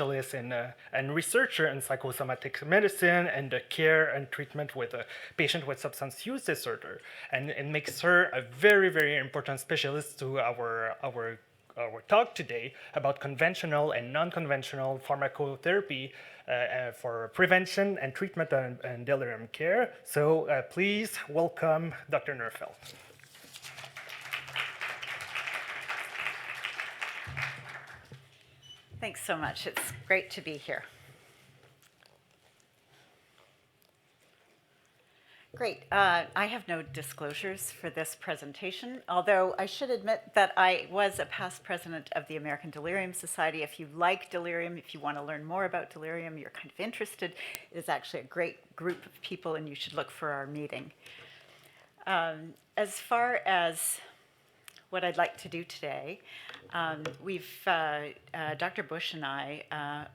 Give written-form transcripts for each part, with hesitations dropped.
specialist and researcher in psychosomatic medicine and the care and treatment with a patient with substance use disorder. And it makes her a very, very important specialist to our talk today about conventional and non-conventional pharmacotherapy for prevention and treatment and delirium care. So please welcome Dr. Neufeld. Thanks so much. It's great to be here. Great. I have no disclosures for this presentation, although I should admit that I was a past president of the American Delirium Society. If you like delirium, if you want to learn more about delirium, you're kind of interested, it is actually a great group of people, and you should look for our meeting. As far as what I'd like to do today, Dr. Bush and I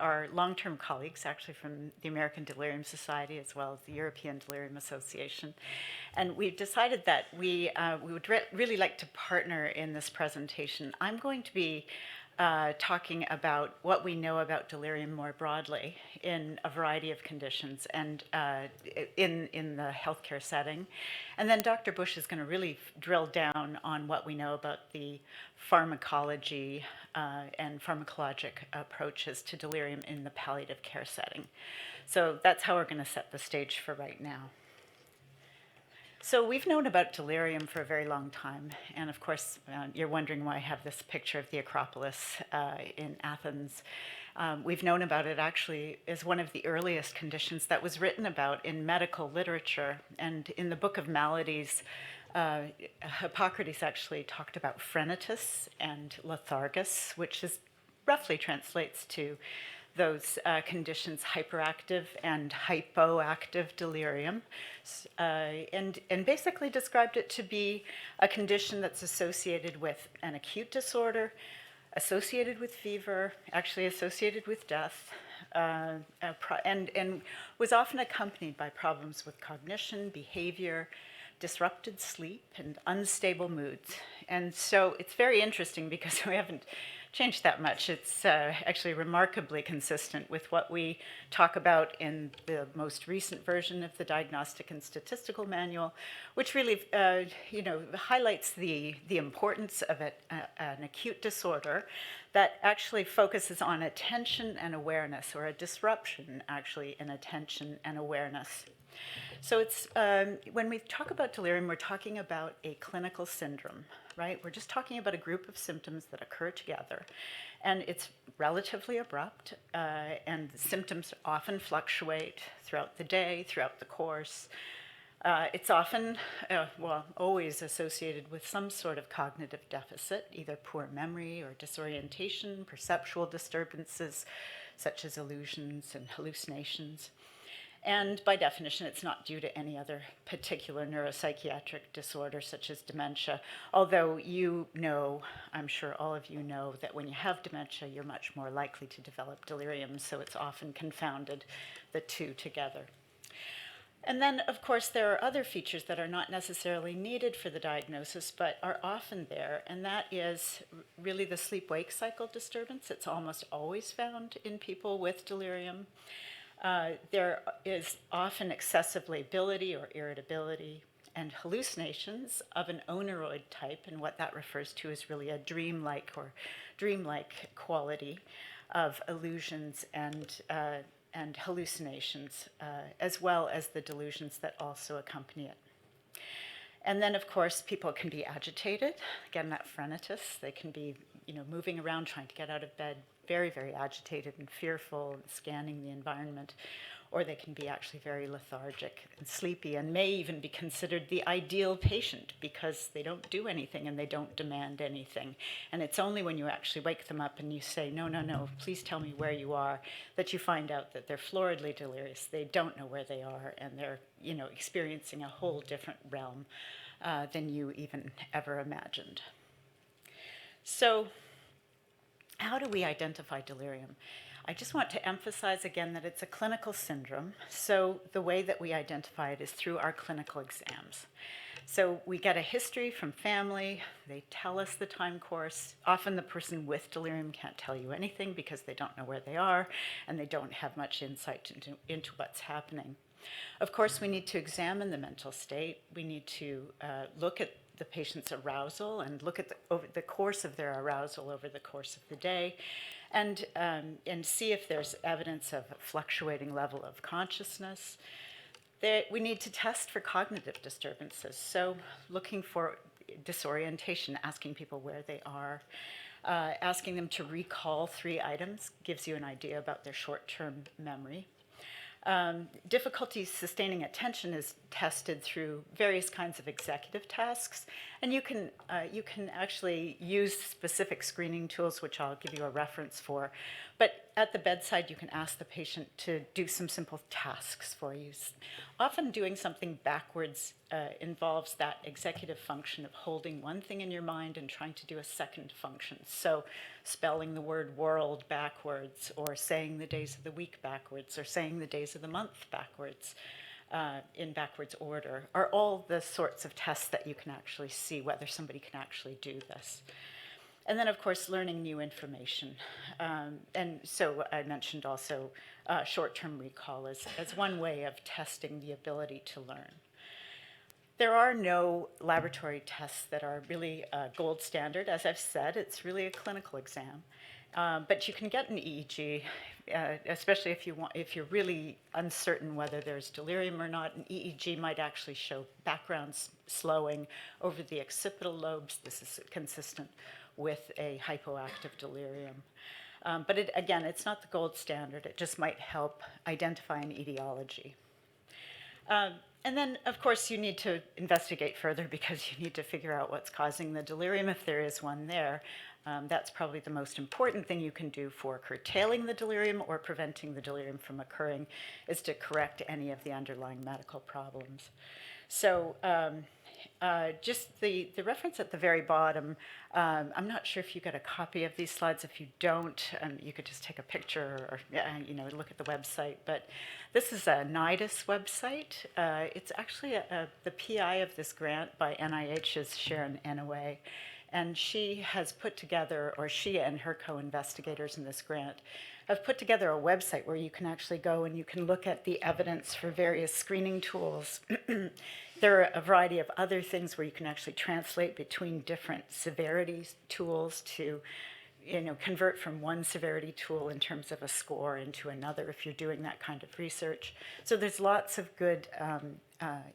are long-term colleagues, actually, from the American Delirium Society as well as the European Delirium Association. And we've decided that we would really like to partner in this presentation. I'm going to be talking about what we know about delirium more broadly in a variety of conditions and in the healthcare setting. And then Dr. Bush is going to really drill down on what we know about the pharmacology and pharmacologic approaches to delirium in the palliative care setting. So that's how we're going to set the stage for right now. So we've known about delirium for a very long time, and of course, you're wondering why I have this picture of the Acropolis in Athens. We've known about it actually as one of the earliest conditions that was written about in medical literature, and in the Book of Maladies, Hippocrates actually talked about phrenitis and lethargus, which roughly translates to those conditions, hyperactive and hypoactive delirium, and basically described it to be a condition that's associated with an acute disorder, associated with fever, actually associated with death, and was often accompanied by problems with cognition, behavior, disrupted sleep, and unstable moods. And so it's very interesting because we haven't changed that much. It's actually remarkably consistent with what we talk about in the most recent version of the Diagnostic and Statistical Manual, which really highlights the importance of an acute disorder that actually focuses on attention and awareness, or a disruption actually in attention and awareness. So it's when we talk about delirium, we're talking about a clinical syndrome, right? We're just talking about a group of symptoms that occur together, and it's relatively abrupt, and the symptoms often fluctuate throughout the day, throughout the course. It's often, always associated with some sort of cognitive deficit, either poor memory or disorientation, perceptual disturbances, such as illusions and hallucinations. And by definition, it's not due to any other particular neuropsychiatric disorder, such as dementia, although I'm sure all of you know, that when you have dementia, you're much more likely to develop delirium, so it's often confounded, the two together. And then, of course, there are other features that are not necessarily needed for the diagnosis, but are often there, and that is really the sleep-wake cycle disturbance. It's almost always found in people with delirium. There is often excessive lability or irritability and hallucinations of an oneroid type, and what that refers to is really a dreamlike quality of illusions and hallucinations, as well as the delusions that also accompany it. And then, of course, people can be agitated. Again, that phrenitis. They can be, moving around, trying to get out of bed, very, very agitated and fearful, and scanning the environment. Or they can be actually very lethargic and sleepy, and may even be considered the ideal patient because they don't do anything and they don't demand anything. And it's only when you actually wake them up and you say, no, please tell me where you are, that you find out that they're floridly delirious. They don't know where they are, and they're, experiencing a whole different realm than you even ever imagined. So, how do we identify delirium? I just want to emphasize again that it's a clinical syndrome, so the way that we identify it is through our clinical exams. So we get a history from family. They tell us the time course. Often the person with delirium can't tell you anything because they don't know where they are and they don't have much insight into what's happening. Of course, we need to examine the mental state. We need to look at the patient's arousal and look at over the course of their arousal over the course of the day, and see if there's evidence of a fluctuating level of consciousness. We need to test for cognitive disturbances, so looking for disorientation, asking people where they are, asking them to recall 3 items gives you an idea about their short-term memory. Difficulty sustaining attention is tested through various kinds of executive tasks, and you can actually use specific screening tools, which I'll give you a reference for. But at the bedside, you can ask the patient to do some simple tasks for you. Often doing something backwards involves that executive function of holding one thing in your mind and trying to do a second function. So spelling the word world backwards, or saying the days of the week backwards, or saying the days of the month backwards, in backwards order, are all the sorts of tests that you can actually see whether somebody can actually do this. And then, of course, learning new information. And so I mentioned also short-term recall as one way of testing the ability to learn. There are no laboratory tests that are really gold standard. As I've said, it's really a clinical exam. But you can get an EEG, especially if you're really uncertain whether there's delirium or not. An EEG might actually show background slowing over the occipital lobes. This is consistent with a hypoactive delirium. But again, it's not the gold standard. It just might help identify an etiology. And then, of course, you need to investigate further because you need to figure out what's causing the delirium, if there is one there. That's probably the most important thing you can do for curtailing the delirium or preventing the delirium from occurring, is to correct any of the underlying medical problems. So just the reference at the very bottom, I'm not sure if you got a copy of these slides. If you don't, you could just take a picture or look at the website. But this is a NIDAS website. It's actually the PI of this grant by NIH is Sharon Enaway. And she has put together, or she and her co-investigators in this grant have put together a website where you can actually go and you can look at the evidence for various screening tools. There are a variety of other things where you can actually translate between different severity tools to convert from one severity tool in terms of a score into another if you're doing that kind of research. So there's lots of good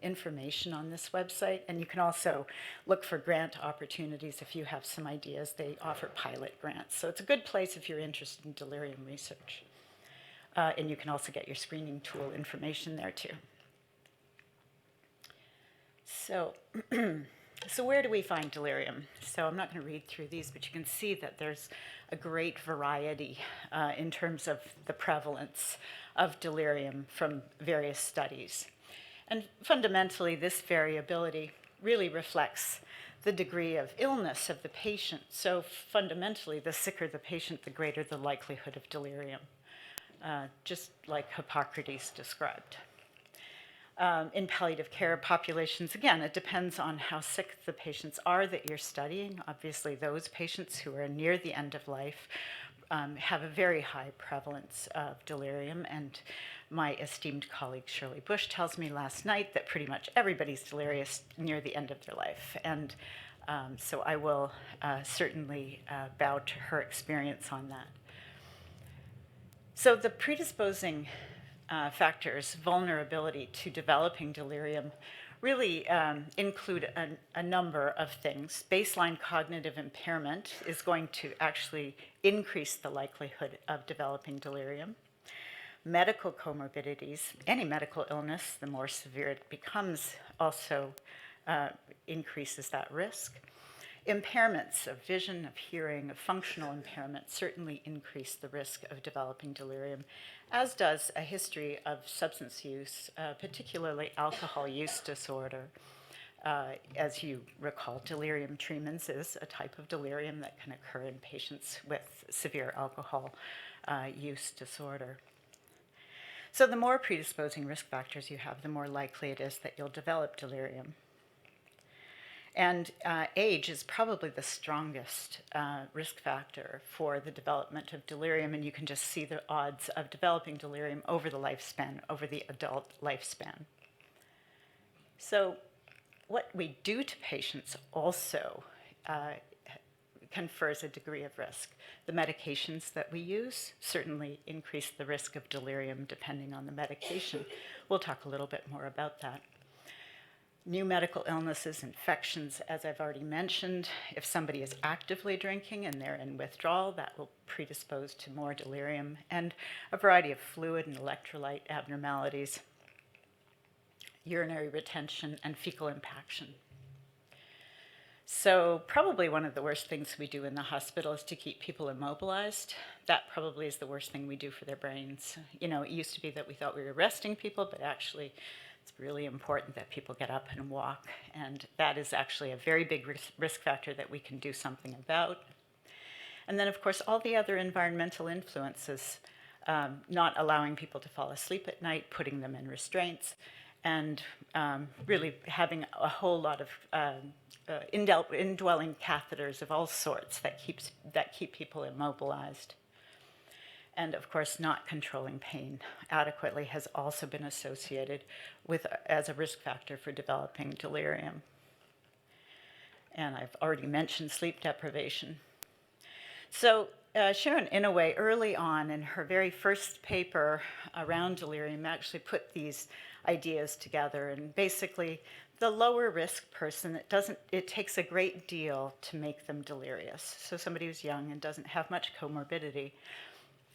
information on this website, and you can also look for grant opportunities if you have some ideas. They offer pilot grants. So it's a good place if you're interested in delirium research. And you can also get your screening tool information there too. So, so where do we find delirium? So I'm not going to read through these, but you can see that there's a great variety in terms of the prevalence of delirium from various studies. And fundamentally, this variability really reflects the degree of illness of the patient. So fundamentally, the sicker the patient, the greater the likelihood of delirium, just like Hippocrates described. In palliative care populations, again, it depends on how sick the patients are that you're studying. Obviously, those patients who are near the end of life have a very high prevalence of delirium. And my esteemed colleague Shirley Bush tells me last night that pretty much everybody's delirious near the end of their life. And so I will certainly bow to her experience on that. So the predisposing factors, vulnerability to developing delirium, really include a number of things. Baseline cognitive impairment is going to actually increase the likelihood of developing delirium. Medical comorbidities, any medical illness, the more severe it becomes, also increases that risk. Impairments of vision, of hearing, of functional impairment certainly increase the risk of developing delirium, as does a history of substance use, particularly alcohol use disorder. As you recall, delirium tremens is a type of delirium that can occur in patients with severe alcohol use disorder. So the more predisposing risk factors you have, the more likely it is that you'll develop delirium. And age is probably the strongest risk factor for the development of delirium, and you can just see the odds of developing delirium over the lifespan, over the adult lifespan. So what we do to patients also confers a degree of risk. The medications that we use certainly increase the risk of delirium depending on the medication. We'll talk a little bit more about that. New medical illnesses, infections, as I've already mentioned. If somebody is actively drinking and they're in withdrawal, that will predispose to more delirium, and a variety of fluid and electrolyte abnormalities, urinary retention, and fecal impaction. So probably one of the worst things we do in the hospital is to keep people immobilized. That probably is the worst thing we do for their brains. You know, it used to be that we thought we were arresting people, but actually it's really important that people get up and walk, and that is actually a very big risk factor that we can do something about. And then, of course, all the other environmental influences, not allowing people to fall asleep at night, putting them in restraints, and really having a whole lot of indwelling catheters of all sorts that keep people immobilized. And of course, not controlling pain adequately has also been associated with as a risk factor for developing delirium. And I've already mentioned sleep deprivation. So Sharon Inouye, early on in her very first paper around delirium, actually put these ideas together. And basically, the lower risk person, it takes a great deal to make them delirious. So somebody who's young and doesn't have much comorbidity.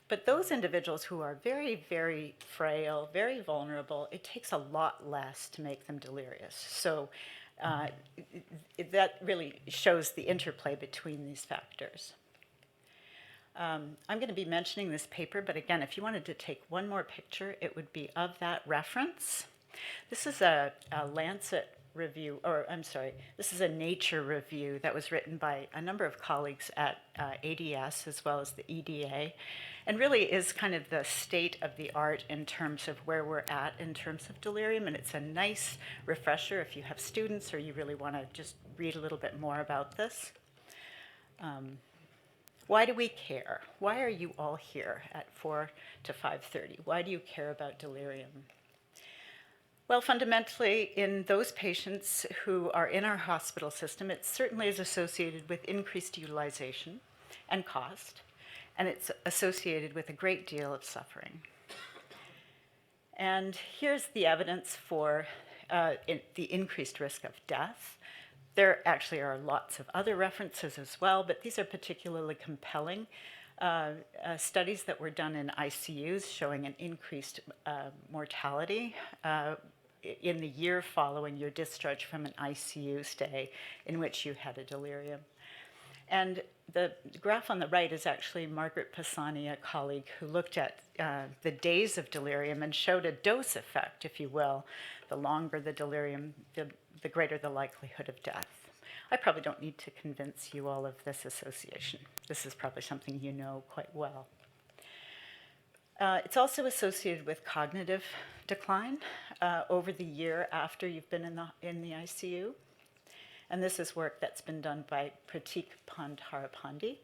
But those individuals who are very, very frail, very vulnerable, it takes a lot less to make them delirious. So that really shows the interplay between these factors. I'm going to be mentioning this paper, but again, if you wanted to take one more picture, it would be of that reference. This is a Lancet review, or I'm sorry, this is a Nature review that was written by a number of colleagues at ADS as well as the EDA, and really is kind of the state of the art in terms of where we're at in terms of delirium. And it's a nice refresher if you have students or you really want to just read a little bit more about this. Why do we care? Why are you all here at 4 to 5:30? Why do you care about delirium? Well, fundamentally, in those patients who are in our hospital system, it certainly is associated with increased utilization and cost, and it's associated with a great deal of suffering. And here's the evidence for the increased risk of death. There actually are lots of other references as well, but these are particularly compelling studies that were done in ICUs showing an increased mortality in the year following your discharge from an ICU stay in which you had a delirium. And the graph on the right is actually Margaret Pisani, a colleague who looked at the days of delirium and showed a dose effect, if you will. The longer the delirium, the greater the likelihood of death. I probably don't need to convince you all of this association. This is probably something you know quite well. It's also associated with cognitive decline over the year after you've been in the ICU. And this is work that's been done by Pratik Pandharapandi.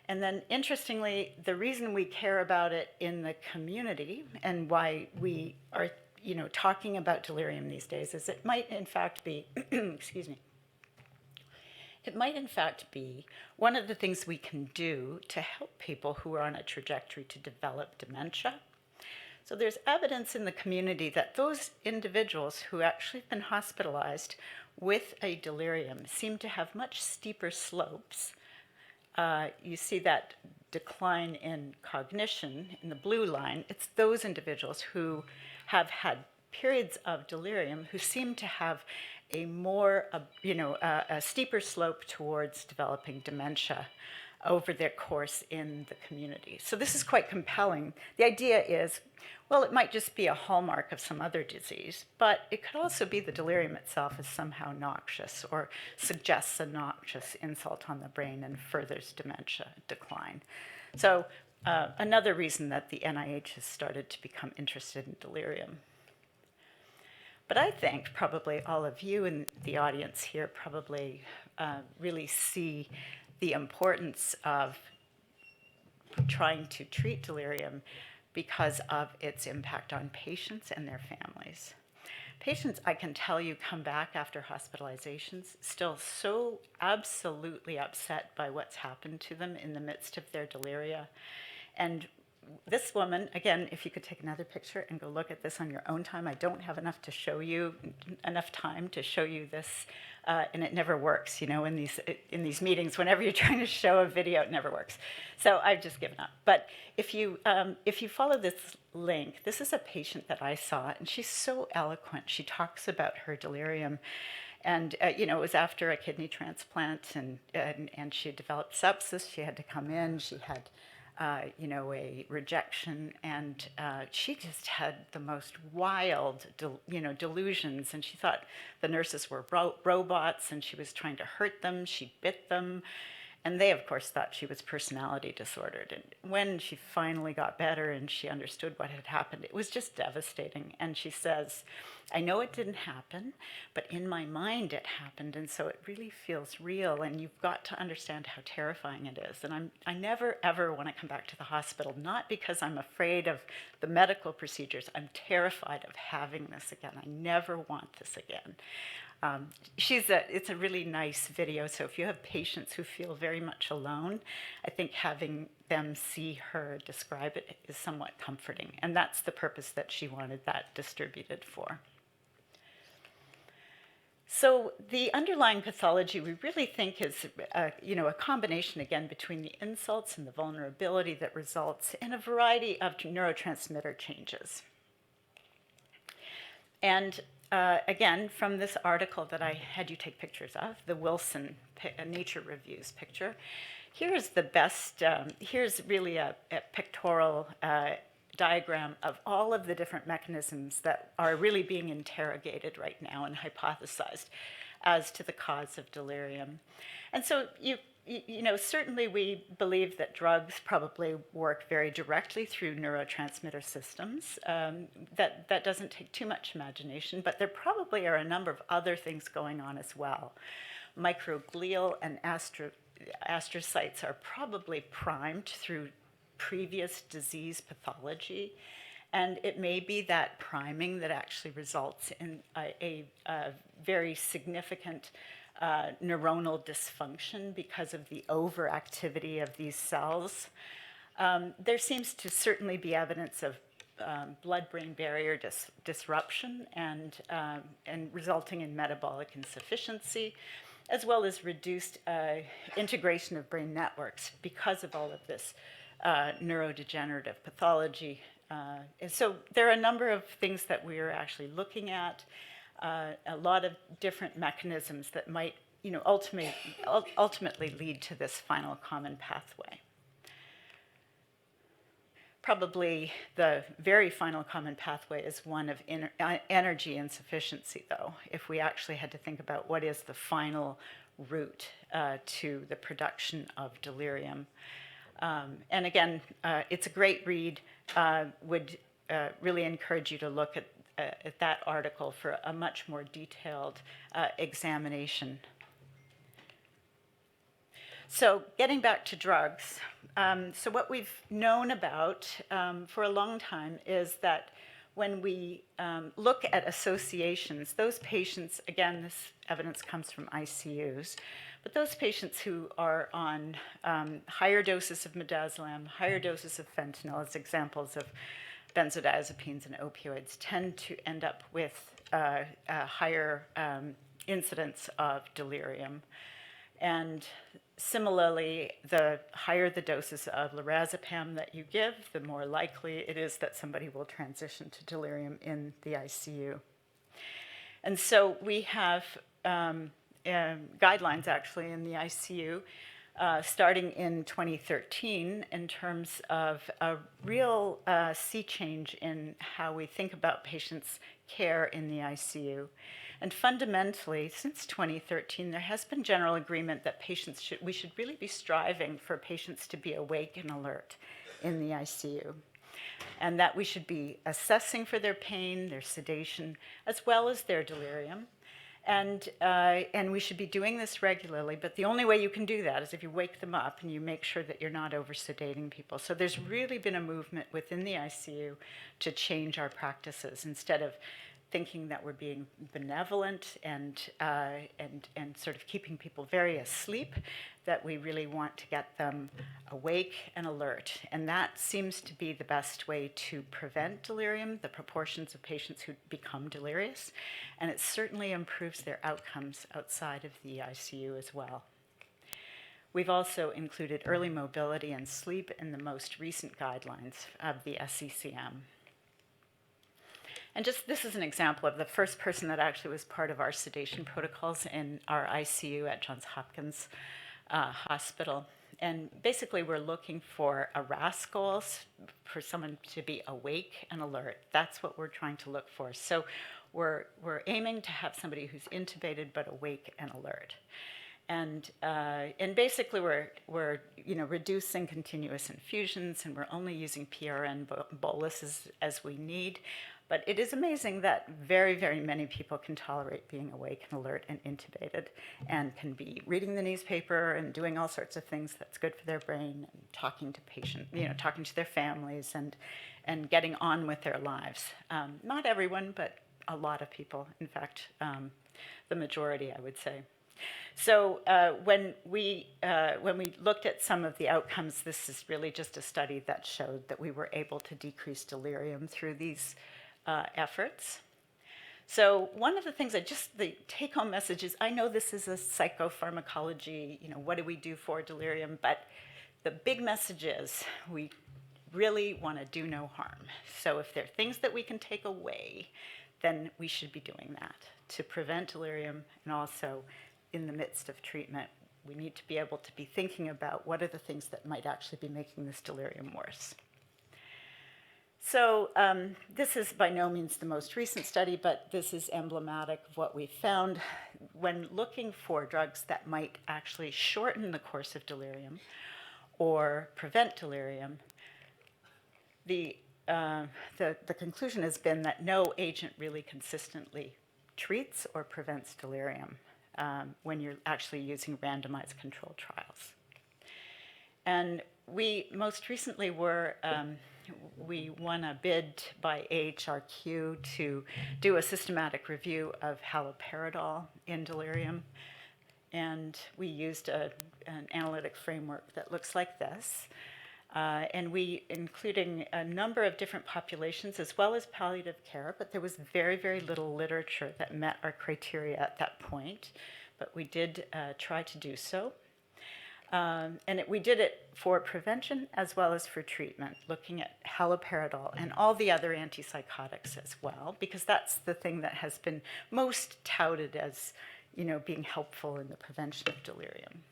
And then, interestingly, the reason we care about it in the community and why we are, talking about delirium these days is it might, in fact, be, excuse me, it might, in fact, be one of the things we can do to help people who are on a trajectory to develop dementia. So there's evidence in the community that those individuals who actually have been hospitalized with a delirium seem to have much steeper slopes. You see that decline in cognition in the blue line. It's those individuals who have had periods of delirium who seem to have a more, a steeper slope towards developing dementia over their course in the community. So this is quite compelling. The idea is, well, it might just be a hallmark of some other disease, but it could also be the delirium itself is somehow noxious or suggests a noxious insult on the brain and furthers dementia decline. So another reason that the NIH has started to become interested in delirium. But I think probably all of you in the audience here probably really see the importance of trying to treat delirium because of its impact on patients and their families. Patients, I can tell you, come back after hospitalizations still so absolutely upset by what's happened to them in the midst of their deliria. And this woman, again, if you could take another picture and go look at this on your own time. I don't have enough time to show you this, and it never works. You know, in these meetings, whenever you're trying to show a video, it never works. So I've just given up. But if you follow this link, this is a patient that I saw, and she's so eloquent. She talks about her delirium. And, you know, it was after a kidney transplant, and she had developed sepsis. She had to come in. She had you know, a rejection, and she just had the most wild, you know, delusions, and she thought the nurses were robots, and she was trying to hurt them. She bit them, and they, of course, thought she was personality disordered. And when she finally got better and she understood what had happened, it was just devastating. And she says, I know it didn't happen, but in my mind it happened, and so it really feels real, and you've got to understand how terrifying it is. And I never, ever want to come back to the hospital, not because I'm afraid of the medical procedures. I'm terrified of having this again. I never want this again. It's a really nice video, so if you have patients who feel very much alone, I think having them see her describe it is somewhat comforting, and that's the purpose that she wanted that distributed for. So the underlying pathology we really think is you know, a combination, again, between the insults and the vulnerability that results in a variety of neurotransmitter changes. And again, from this article that I had you take pictures of, the Wilson Nature Reviews picture, here's the best, here's really a pictorial diagram of all of the different mechanisms that are really being interrogated right now and hypothesized as to the cause of delirium. And so you know, certainly we believe that drugs probably work very directly through neurotransmitter systems. That doesn't take too much imagination, but there probably are a number of other things going on as well. Microglial and astrocytes are probably primed through previous disease pathology, and it may be that priming that actually results in a very significant neuronal dysfunction because of the overactivity of these cells. There seems to certainly be evidence of blood-brain barrier disruption and resulting in metabolic insufficiency, as well as reduced integration of brain networks because of all of this neurodegenerative pathology. And so there are a number of things that we are actually looking at, a lot of different mechanisms that might, you know, ultimately lead to this final common pathway. Probably the very final common pathway is one of energy insufficiency, though, if we actually had to think about what is the final route to the production of delirium. And again, it's a great read. Would really encourage you to look at that article for a much more detailed examination. So getting back to drugs, so what we've known about for a long time is that when we look at associations, those patients, again, this evidence comes from ICUs, but those patients who are on higher doses of midazolam, higher doses of fentanyl as examples of benzodiazepines and opioids tend to end up with a higher incidence of delirium. And similarly, the higher the doses of lorazepam that you give, the more likely it is that somebody will transition to delirium in the ICU. And so we have guidelines actually in the ICU starting in 2013 in terms of a real sea change in how we think about patients' care in the ICU. And fundamentally, since 2013, there has been general agreement that we should really be striving for patients to be awake and alert in the ICU. and that we should be assessing for their pain, their sedation, as well as their delirium. And we should be doing this regularly, but the only way you can do that is if you wake them up and you make sure that you're not over-sedating people. So there's really been a movement within the ICU to change our practices. Instead of thinking that we're being benevolent and sort of keeping people very asleep, that we really want to get them awake and alert. And that seems to be the best way to prevent delirium, the proportions of patients who become delirious, and it certainly improves their outcomes outside of the ICU as well. We've also included early mobility and sleep in the most recent guidelines of the SCCM. And just this is an example of the first person that actually was part of our sedation protocols in our ICU at Johns Hopkins Hospital. And basically we're looking for a RASS goals, for someone to be awake and alert. That's what we're trying to look for. So we're aiming to have somebody who's intubated but awake and alert. And basically we're reducing continuous infusions, and we're only using PRN boluses as we need. But it is amazing that very, very many people can tolerate being awake and alert and intubated, and can be reading the newspaper and doing all sorts of things that's good for their brain, and talking to talking to their families, and getting on with their lives. Not everyone, but a lot of people. In fact, the majority, I would say. So when we looked at some of the outcomes, this is really just a study that showed that we were able to decrease delirium through these efforts. So one of the things the take-home message is, I know this is a psychopharmacology, what do we do for delirium? But the big message is we really want to do no harm. So if there are things that we can take away, then we should be doing that to prevent delirium. And also, in the midst of treatment, we need to be able to be thinking about what are the things that might actually be making this delirium worse. So this is by no means the most recent study, but this is emblematic of what we found when looking for drugs that might actually shorten the course of delirium or prevent delirium. The conclusion has been that no agent really consistently treats or prevents delirium when you're actually using randomized controlled trials. And we most recently we won a bid by AHRQ to do a systematic review of haloperidol in delirium. And we used an analytic framework that looks like this. And we, including a number of different populations as well as palliative care, but there was very, very little literature that met our criteria at that point. But we did try to do so. We did it for prevention as well as for treatment, looking at haloperidol and all the other antipsychotics as well, because that's the thing that has been most touted as, being helpful in the prevention of delirium.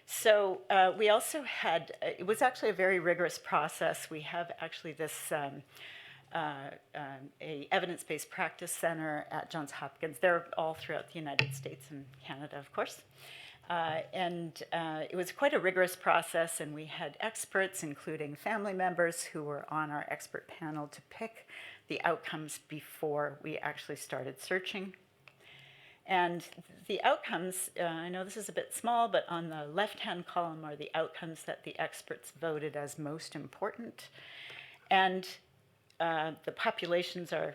So we also had, it was actually a very rigorous process. We have actually this a evidence-based practice center at Johns Hopkins. They're all throughout the United States and Canada, of course. It was quite a rigorous process, and we had experts, including family members, who were on our expert panel to pick the outcomes before we actually started searching. And the outcomes, I know this is a bit small, but on the left-hand column are the outcomes that the experts voted as most important. And the populations are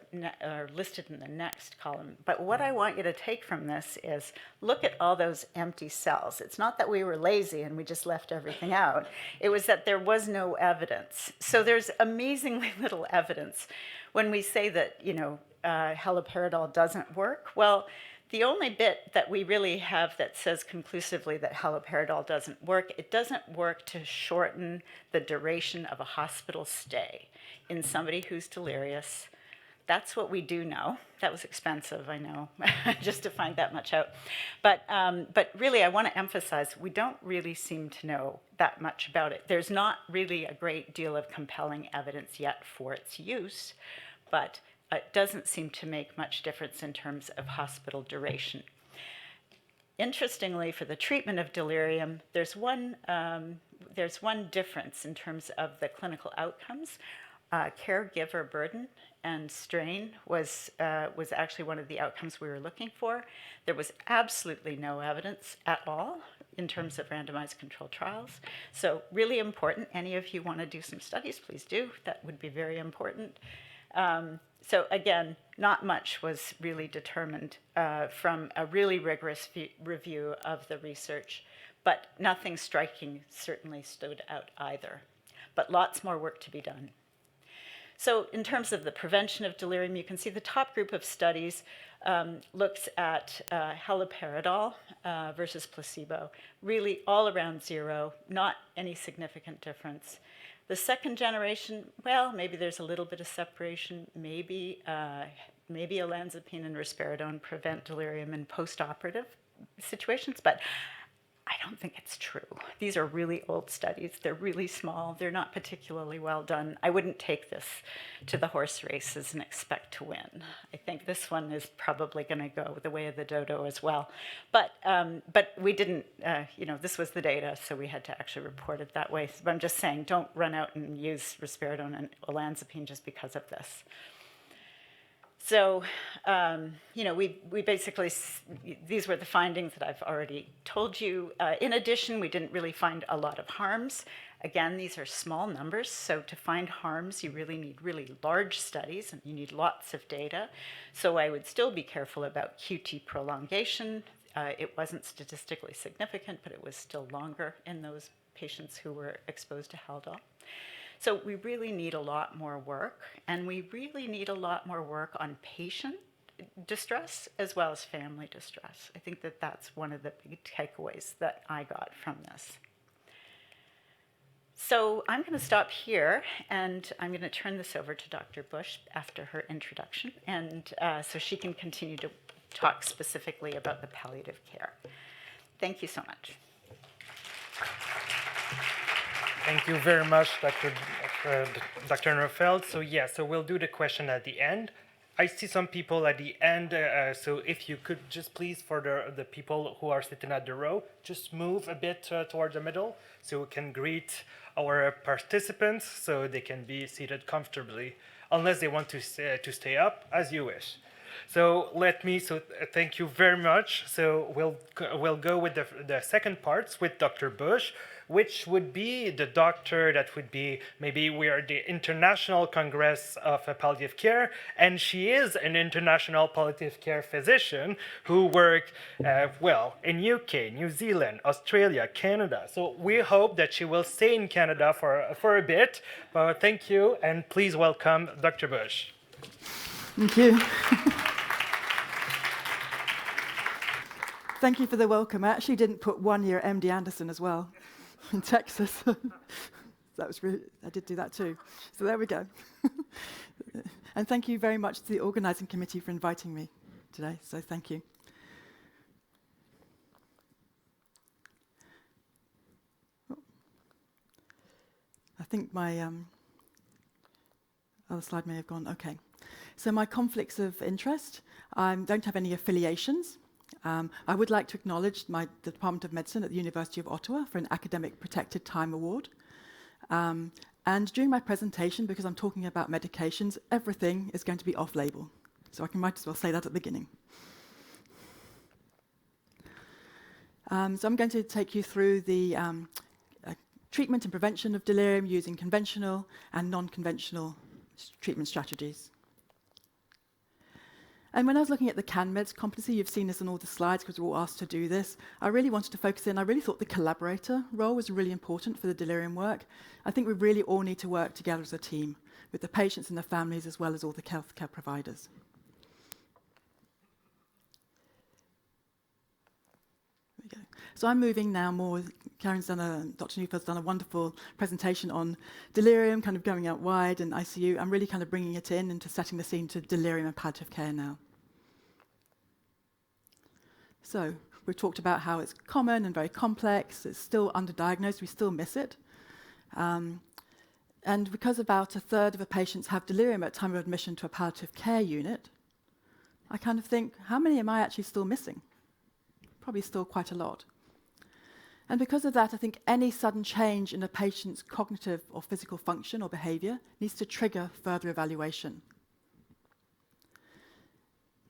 listed in the next column. But what I want you to take from this is look at all those empty cells. It's not that we were lazy and we just left everything out. It was that there was no evidence. So there's amazingly little evidence when we say that, haloperidol doesn't work. Well, the only bit that we really have that says conclusively that haloperidol doesn't work, it doesn't work to shorten the duration of a hospital stay in somebody who's delirious. That's what we do know. That was expensive, I know, just to find that much out. But really, I want to emphasize, we don't really seem to know that much about it. There's not really a great deal of compelling evidence yet for its use, but it doesn't seem to make much difference in terms of hospital duration. Interestingly, for the treatment of delirium, there's one difference in terms of the clinical outcomes. caregiver burden and strain was actually one of the outcomes we were looking for. There was absolutely no evidence at all in terms of randomized controlled trials. So really important. Any of you want to do some studies, please do. That would be very important. So again, not much was really determined from a really rigorous review of the research, but nothing striking certainly stood out either. But lots more work to be done. So in terms of the prevention of delirium, you can see the top group of studies looks at haloperidol versus placebo, really all around 0, not any significant difference. The second generation, well, maybe there's a little bit of separation, maybe olanzapine and risperidone prevent delirium in post-operative situations, but I don't think it's true. These are really old studies. They're really small. They're not particularly well done. I wouldn't take this to the horse races and expect to win. I think this one is probably going to go the way of the dodo as well. But we didn't, this was the data, so we had to actually report it that way. So I'm just saying, don't run out and use risperidone and olanzapine just because of this. So, we basically, these were the findings that I've already told you. In addition, we didn't really find a lot of harms. Again, these are small numbers, so to find harms, you really need really large studies, and you need lots of data. So I would still be careful about QT prolongation. It wasn't statistically significant, but it was still longer in those patients who were exposed to Haldol. So we really need a lot more work, and we really need a lot more work on patient distress as well as family distress. I think that that's one of the big takeaways that I got from this. So I'm going to stop here, and I'm going to turn this over to Dr. Bush after her introduction, and so she can continue to talk specifically about the palliative care. Thank you so much. Thank you very much, Dr. Neufeld. So we'll do the question at the end. I see some people at the end, so if you could just please, for the people who are sitting at the row, just move a bit toward the middle so we can greet our participants so they can be seated comfortably, unless they want to stay up, as you wish. So thank you very much. So we'll go with the second parts with Dr. Bush, which would be the doctor that would be, maybe we are the International Congress of Palliative Care, and she is an international palliative care physician who worked, in UK, New Zealand, Australia, Canada. So we hope that she will stay in Canada for a bit. But thank you, and please welcome Dr. Bush. Thank you. Thank you for the welcome. I actually didn't put 1 year MD Anderson as well in Texas. That was really, I did do that too. So there we go. And thank you very much to the organizing committee for inviting me today. So thank you. I think my other slide may have gone. Okay. So my conflicts of interest, I don't have any affiliations. I would like to acknowledge the Department of Medicine at the University of Ottawa for an Academic Protected Time Award. And during my presentation, because I'm talking about medications, everything is going to be off-label. So I might as well say that at the beginning. So I'm going to take you through the treatment and prevention of delirium using conventional and non-conventional treatment strategies. And when I was looking at the CanMeds competency, you've seen this on all the slides because we're all asked to do this, I really wanted to focus in. I really thought the collaborator role was really important for the delirium work. I think we really all need to work together as a team with the patients and the families as well as all the healthcare providers. There we go. So I'm moving now more. Dr. Neufeld's done a wonderful presentation on delirium, kind of going out wide, and ICU. I'm really kind of bringing it in into setting the scene to delirium and palliative care now. So we've talked about how it's common and very complex. It's still underdiagnosed. We still miss it. And because about a third of the patients have delirium at time of admission to a palliative care unit, I kind of think, how many am I actually still missing? Probably still quite a lot. And because of that, I think any sudden change in a patient's cognitive or physical function or behavior needs to trigger further evaluation.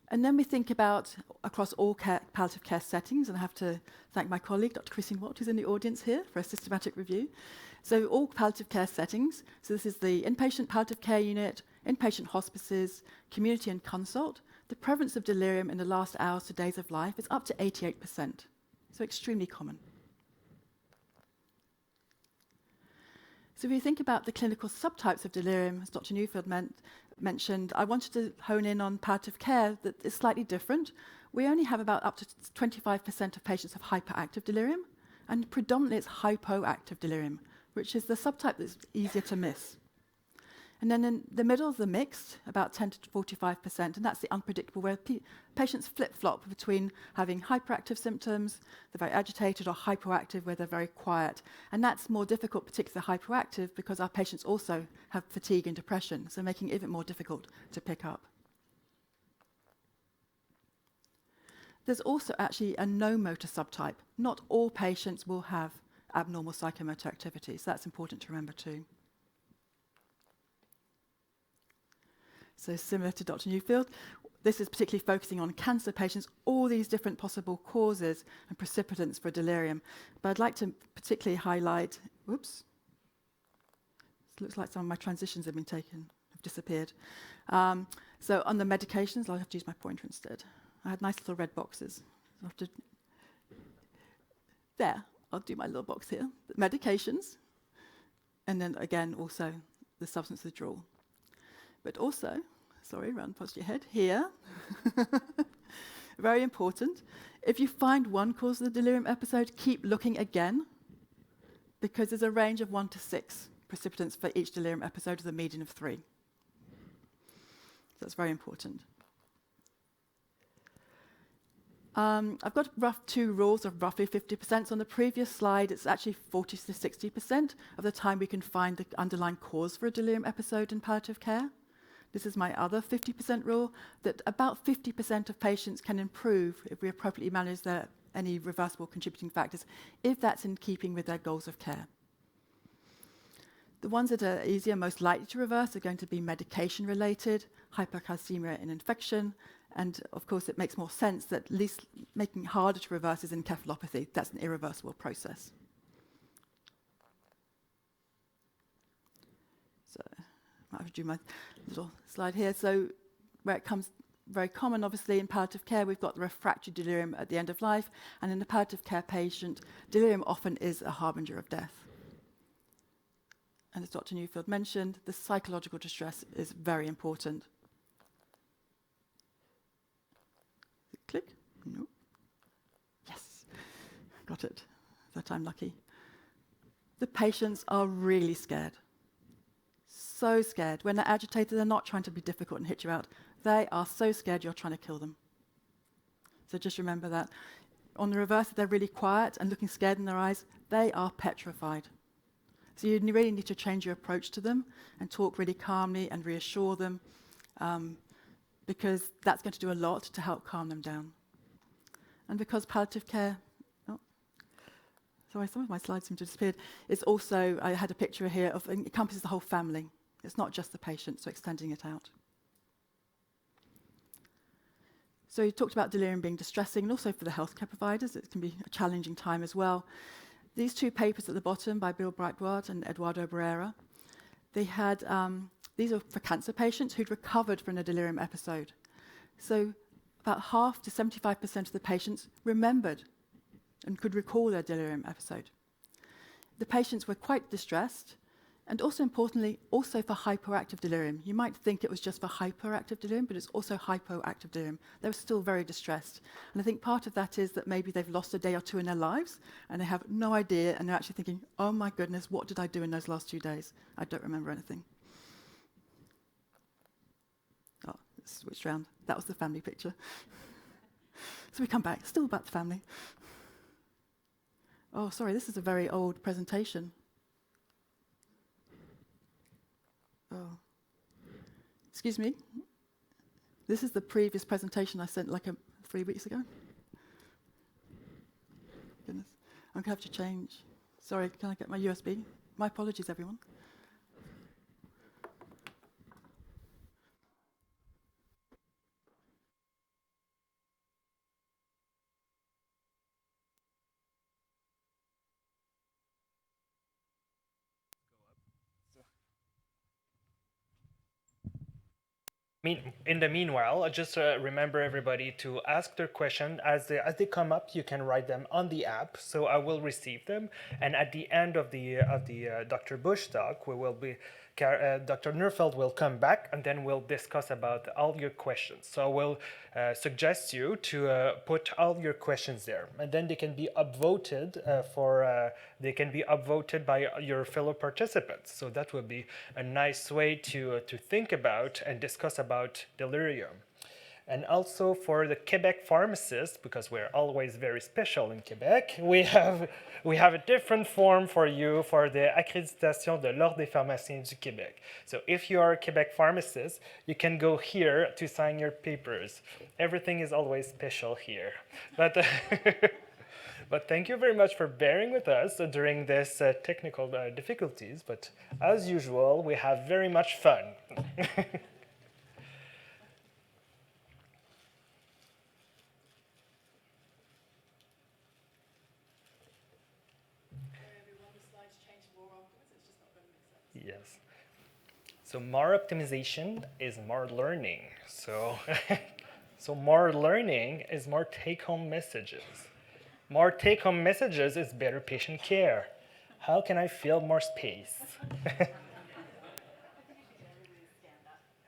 And then we think about across all palliative care settings, and I have to thank my colleague, Dr. Christine Watt, who's in the audience here for a systematic review. So all palliative care settings, so this is the inpatient palliative care unit, inpatient hospices, community and consult, the prevalence of delirium in the last hours to days of life is up to 88%, so extremely common. So if you think about the clinical subtypes of delirium, as Dr. Neufeld mentioned, I wanted to hone in on palliative care that is slightly different. We only have about up to 25% of patients have hyperactive delirium, and predominantly it's hypoactive delirium, which is the subtype that's easier to miss. And then in the middle is the mixed, about 10 to 45%, and that's the unpredictable, where patients flip-flop between having hyperactive symptoms, they're very agitated, or hypoactive, where they're very quiet. And that's more difficult, particularly hyperactive, because our patients also have fatigue and depression, so making it even more difficult to pick up. There's also actually a no-motor subtype. Not all patients will have abnormal psychomotor activity, so that's important to remember too. So similar to Dr. Neufeld, this is particularly focusing on cancer patients, all these different possible causes and precipitants for delirium. But I'd like to particularly highlight, whoops, it looks like some of my transitions have disappeared. So on the medications, I'll have to use my pointer instead. I had nice little red boxes. So there, I'll do my little box here. The medications, and then again also the substance withdrawal. But also, sorry, round past your head, here, very important, if you find one cause of the delirium episode, keep looking again, because there's a range of 1 to 6 precipitants for each delirium episode with a median of 3. That's very important. I've got two rules of roughly 50%. So on the previous slide, it's actually 40 to 60% of the time we can find the underlying cause for a delirium episode in palliative care. This is my other 50% rule, that about 50% of patients can improve if we appropriately manage any reversible contributing factors, if that's in keeping with their goals of care. The ones that are easier, most likely to reverse, are going to be medication-related, hypercalcemia and infection, and of course it makes more sense that least making it harder to reverse is encephalopathy. That's an irreversible process. So I have to do my little slide here. So where it comes very common, obviously, in palliative care, we've got the refractory delirium at the end of life, and in the palliative care patient, delirium often is a harbinger of death. And as Dr. Neufeld mentioned, the psychological distress is very important. Click? No. Yes, got it. That I'm lucky. The patients are really scared. So scared. When they're agitated, they're not trying to be difficult and hit you out. They are so scared you're trying to kill them. So just remember that. On the reverse, if they're really quiet and looking scared in their eyes, they are petrified. So you really need to change your approach to them and talk really calmly and reassure them, because that's going to do a lot to help calm them down. And because palliative care, sorry, some of my slides seem to have disappeared. It's also, I had a picture here of, it encompasses the whole family. It's not just the patient, so extending it out. So you talked about delirium being distressing, and also for the healthcare providers, it can be a challenging time as well. These two papers at the bottom by Bill Breitbart and Eduardo Barrera, they had, these are for cancer patients who'd recovered from a delirium episode. So about half to 75% of the patients remembered and could recall their delirium episode. The patients were quite distressed, and also importantly, also for hypoactive delirium. You might think it was just for hyperactive delirium, but it's also hypoactive delirium. They were still very distressed. And I think part of that is that maybe they've lost a day or two in their lives, and they have no idea, and they're actually thinking, oh my goodness, what did I do in those last 2 days? I don't remember anything. Oh, it's switched around. That was the family picture. So we come back, still about the family. Oh, sorry, this is a very old presentation. Oh, excuse me. This is the previous presentation I sent like 3 weeks ago. Goodness. I'm going to have to change. Sorry, can I get my USB? My apologies, everyone. In the meanwhile, just remember everybody to ask their question as they come up. You can write them on the app, so I will receive them. And at the end of the Dr. Bush talk, we will be Dr. Neufeld will come back, and then we'll discuss about all your questions. So I will suggest you to put all your questions there, and then they can be upvoted by your fellow participants. So that will be a nice way to think about and discuss about delirium. And also for the Quebec pharmacists, because we're always very special in Quebec, we have a different form for you for the accréditation de l'Ordre des pharmaciens du Québec. So if you are a Quebec pharmacist, you can go here to sign your papers. Everything is always special here. But But thank you very much for bearing with us during this technical difficulties. But as usual, we have very much fun. Yes. So more optimization is more learning. So, so more learning is more take-home messages. More take-home messages is better patient care. How can I fill more space?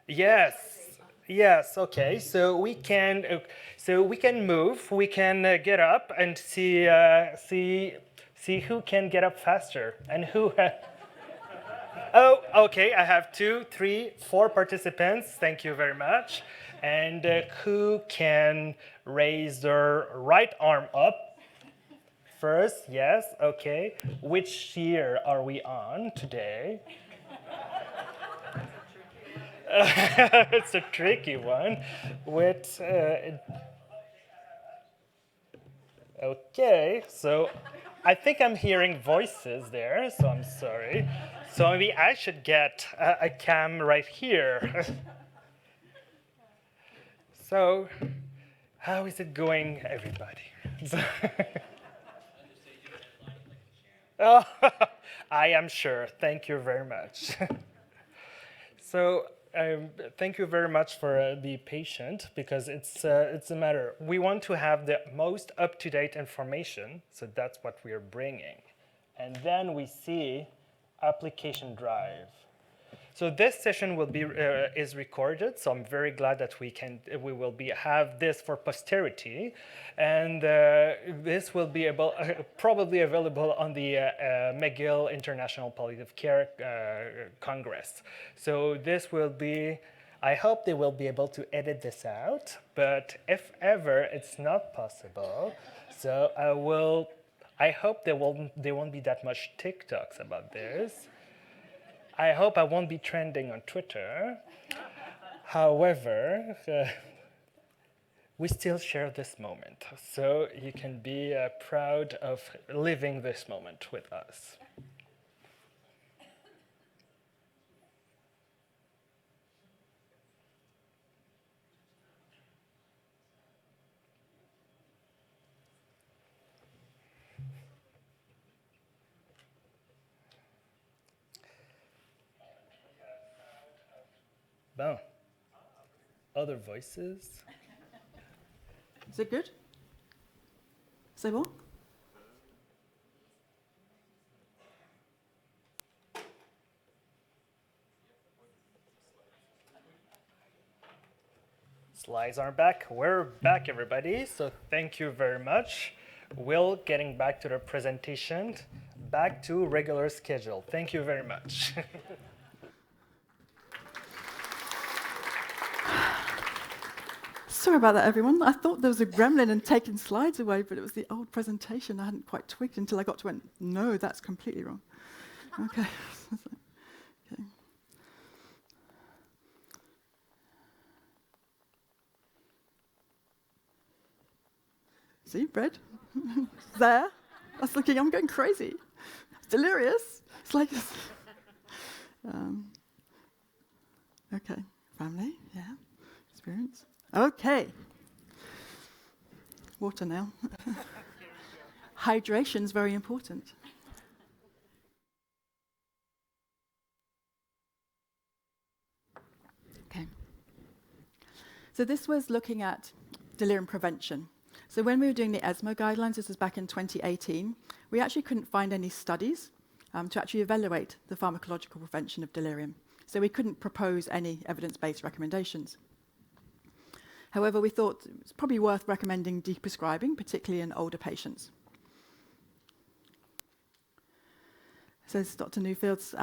Yes. Yes. Okay. So we can move. We can get up and see who can get up faster and who. Oh, okay. I have 2, 3, 4 participants. Thank you very much. And who can raise their right arm up first? Yes. Okay. Which year are we on today? It's a tricky one. Okay, so I think I'm hearing voices there, so I'm sorry. So maybe I should get a cam right here. So, how is it going, everybody? Oh, I am sure. Thank you very much. So thank you very much for being patient, because it's a matter. We want to have the most up-to-date information, so that's what we are bringing. And then we see application drive. So this session will be is recorded, so I'm very glad that we will have this for posterity, and this will be probably available on the McGill International Palliative Care Congress. So this will be. I hope they will be able to edit this out, but if ever it's not possible, so I hope there won't be that much TikToks about this. I hope I won't be trending on Twitter. However, we still share this moment. So you can be proud of living this moment with us. Bon. Other voices? Is it good? C'est bon? Slides are back. We're back, everybody. So thank you very much. We'll getting back to the presentation, back to regular schedule. Thank you very much. Sorry about that, everyone. I thought there was a gremlin and taking slides away, but it was the old presentation. I hadn't quite twigged until I got to went, no, that's completely wrong. Okay. Okay. See, bread? There. I was thinking, I'm going crazy. It's delirious. It's like, okay, family, yeah, experience. Okay. Water now. Hydration's very important. Okay. So this was looking at delirium prevention. So when we were doing the ESMO guidelines, this was back in 2018, we actually couldn't find any studies to actually evaluate the pharmacological prevention of delirium. So we couldn't propose any evidence-based recommendations. However, we thought it's probably worth recommending deprescribing, particularly in older patients. So this is Dr. Neufeld's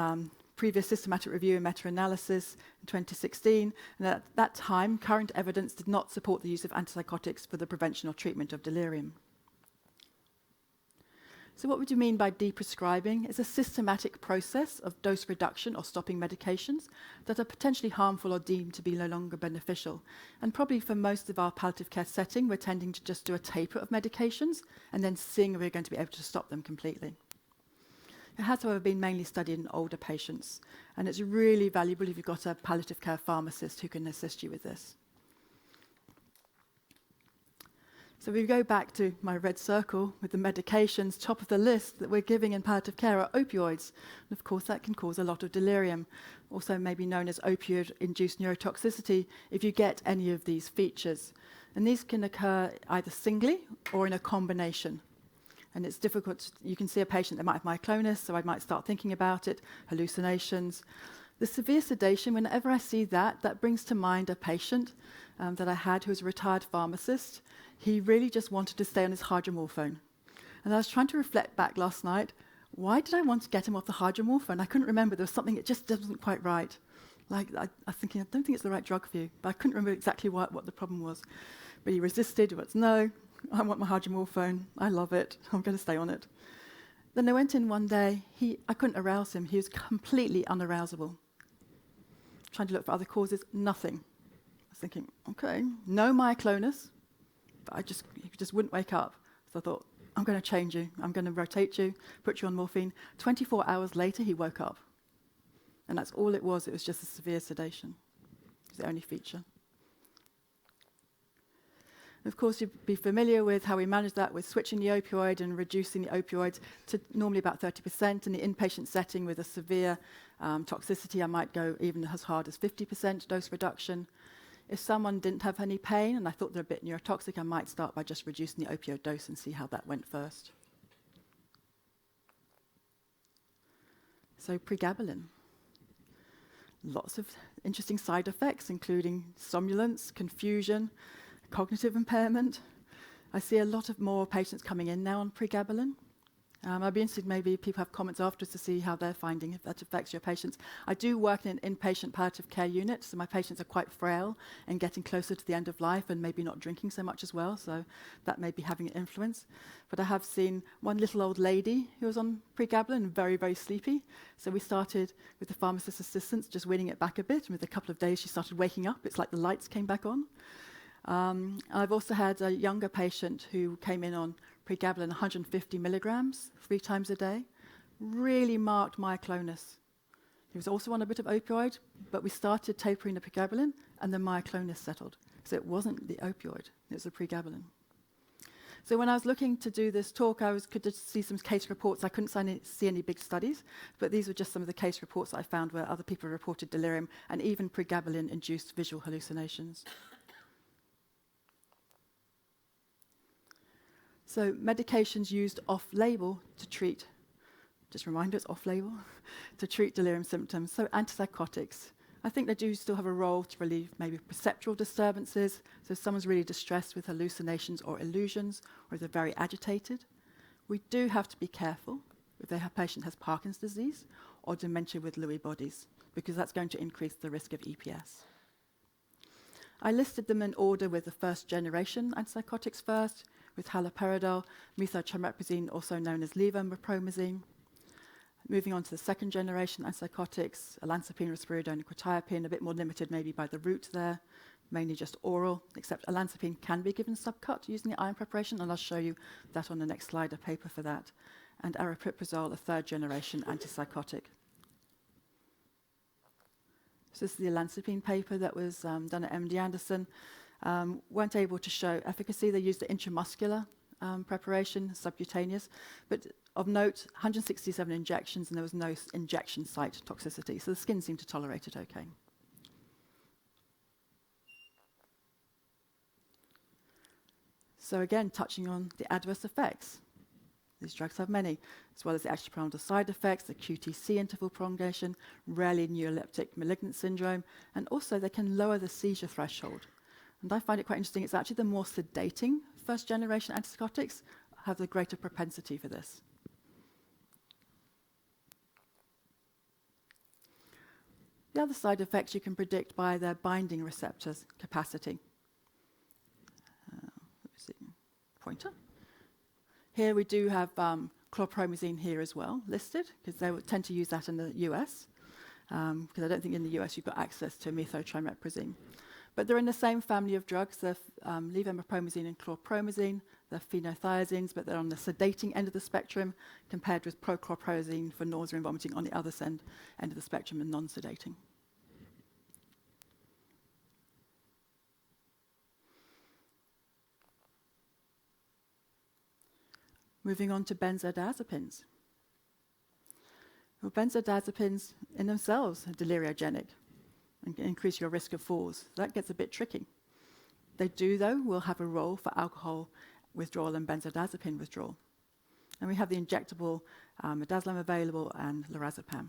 previous systematic review and meta-analysis in 2016, and at that time, current evidence did not support the use of antipsychotics for the prevention or treatment of delirium. So what would you mean by deprescribing? It's a systematic process of dose reduction or stopping medications that are potentially harmful or deemed to be no longer beneficial. And probably for most of our palliative care setting, we're tending to just do a taper of medications and then seeing if we're going to be able to stop them completely. It has, however, been mainly studied in older patients, and it's really valuable if you've got a palliative care pharmacist who can assist you with this. So we go back to my red circle with the medications. Top of the list that we're giving in palliative care are opioids. And of course, that can cause a lot of delirium, also maybe known as opioid-induced neurotoxicity, if you get any of these features. And these can occur either singly or in a combination. And it's difficult. You can see a patient that might have myoclonus, so I might start thinking about it, hallucinations. The severe sedation, whenever I see that, that brings to mind a patient that I had who was a retired pharmacist. He really just wanted to stay on his hydromorphone. And I was trying to reflect back last night, why did I want to get him off the hydromorphone? I couldn't remember. There was something that just wasn't quite right. Like I was thinking, I don't think it's the right drug for you. But I couldn't remember exactly what the problem was. But he resisted. He went, no, I want my hydromorphone. I love it. I'm going to stay on it. Then I went in one day. I couldn't arouse him. He was completely unarousable. Trying to look for other causes, nothing. I was thinking, okay, no myoclonus. But he just wouldn't wake up. So I thought, I'm going to change you. I'm going to rotate you, put you on morphine. 24 hours later, he woke up. And that's all it was. It was just a severe sedation. It was the only feature. And of course, you'd be familiar with how we manage that with switching the opioid and reducing the opioids to normally about 30%. In the inpatient setting with a severe toxicity, I might go even as hard as 50% dose reduction. If someone didn't have any pain and I thought they're a bit neurotoxic, I might start by just reducing the opioid dose and see how that went first. So pregabalin. Lots of interesting side effects, including somnolence, confusion, cognitive impairment. I see a lot of more patients coming in now on pregabalin. I'd be interested, maybe if people have comments afterwards to see how they're finding, if that affects your patients. I do work in an inpatient palliative care unit, so my patients are quite frail and getting closer to the end of life and maybe not drinking so much as well, so that may be having an influence. But I have seen one little old lady who was on pregabalin and very, very sleepy. So we started with the pharmacist assistants, just weaning it back a bit, and with a couple of days she started waking up. It's like the lights came back on. I've also had a younger patient who came in on pregabalin 150 milligrams 3 times a day, really marked myoclonus. He was also on a bit of opioid, but we started tapering the pregabalin and the myoclonus settled. So it wasn't the opioid, it was the pregabalin. So when I was looking to do this talk, could just see some case reports. I couldn't see any big studies, but these were just some of the case reports that I found where other people reported delirium and even pregabalin-induced visual hallucinations. So medications used off-label to treat, just a reminder, it's off-label, to treat delirium symptoms. So antipsychotics, I think they do still have a role to relieve maybe perceptual disturbances. So if someone's really distressed with hallucinations or illusions, or if they're very agitated. We do have to be careful if the patient has Parkinson's disease or dementia with Lewy bodies, because that's going to increase the risk of EPS. I listed them in order with the first generation antipsychotics first, with haloperidol, methyltrimeprazine, also known as levomepromazine. Moving on to the second generation antipsychotics, olanzapine, risperidone, and quetiapine, a bit more limited maybe by the route there. mainly just oral, except olanzapine can be given subcut using the iron preparation, and I'll show you that on the next slide, a paper for that. And aripiprazole, a third-generation antipsychotic. So this is the olanzapine paper that was done at MD Anderson. Weren't able to show efficacy. They used the intramuscular preparation, subcutaneous. But of note, 167 injections, and there was no injection site toxicity. So the skin seemed to tolerate it okay. So again, touching on the adverse effects. These drugs have many, as well as the extrapyramidal side effects, the QTc interval prolongation, rarely neuroleptic malignant syndrome, and also they can lower the seizure threshold. And I find it quite interesting, it's actually the more sedating first-generation antipsychotics have the greater propensity for this. The other side effects you can predict by their binding receptors capacity. Pointer. Here we do have chlorpromazine here as well listed, because they would tend to use that in the US, because I don't think in the US you've got access to methyltrimeprazine. But they're in the same family of drugs. They're levemipramazine and chlorpromazine. They're phenothiazines, but they're on the sedating end of the spectrum, compared with prochlorpromazine for nausea and vomiting on the other end of the spectrum and non-sedating. Moving on to benzodiazepines. Well, benzodiazepines in themselves are deliriogenic and can increase your risk of falls. That gets a bit tricky. They do, though, will have a role for alcohol withdrawal and benzodiazepine withdrawal. And we have the injectable midazolam available and lorazepam.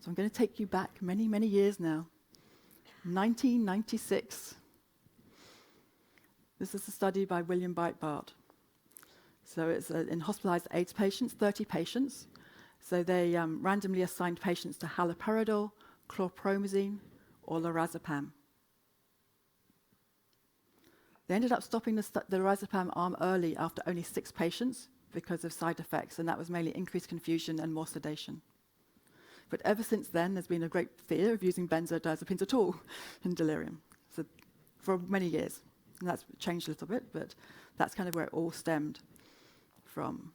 So I'm going to take you back many, many years now. 1996. This is a study by William Breitbart. So it's in hospitalized AIDS patients, 30 patients. So they randomly assigned patients to haloperidol, chlorpromazine, or lorazepam. They ended up stopping the lorazepam arm early after only 6 patients because of side effects, and that was mainly increased confusion and more sedation. But ever since then, there's been a great fear of using benzodiazepines at all in delirium, so for many years. And that's changed a little bit, but that's kind of where it all stemmed from.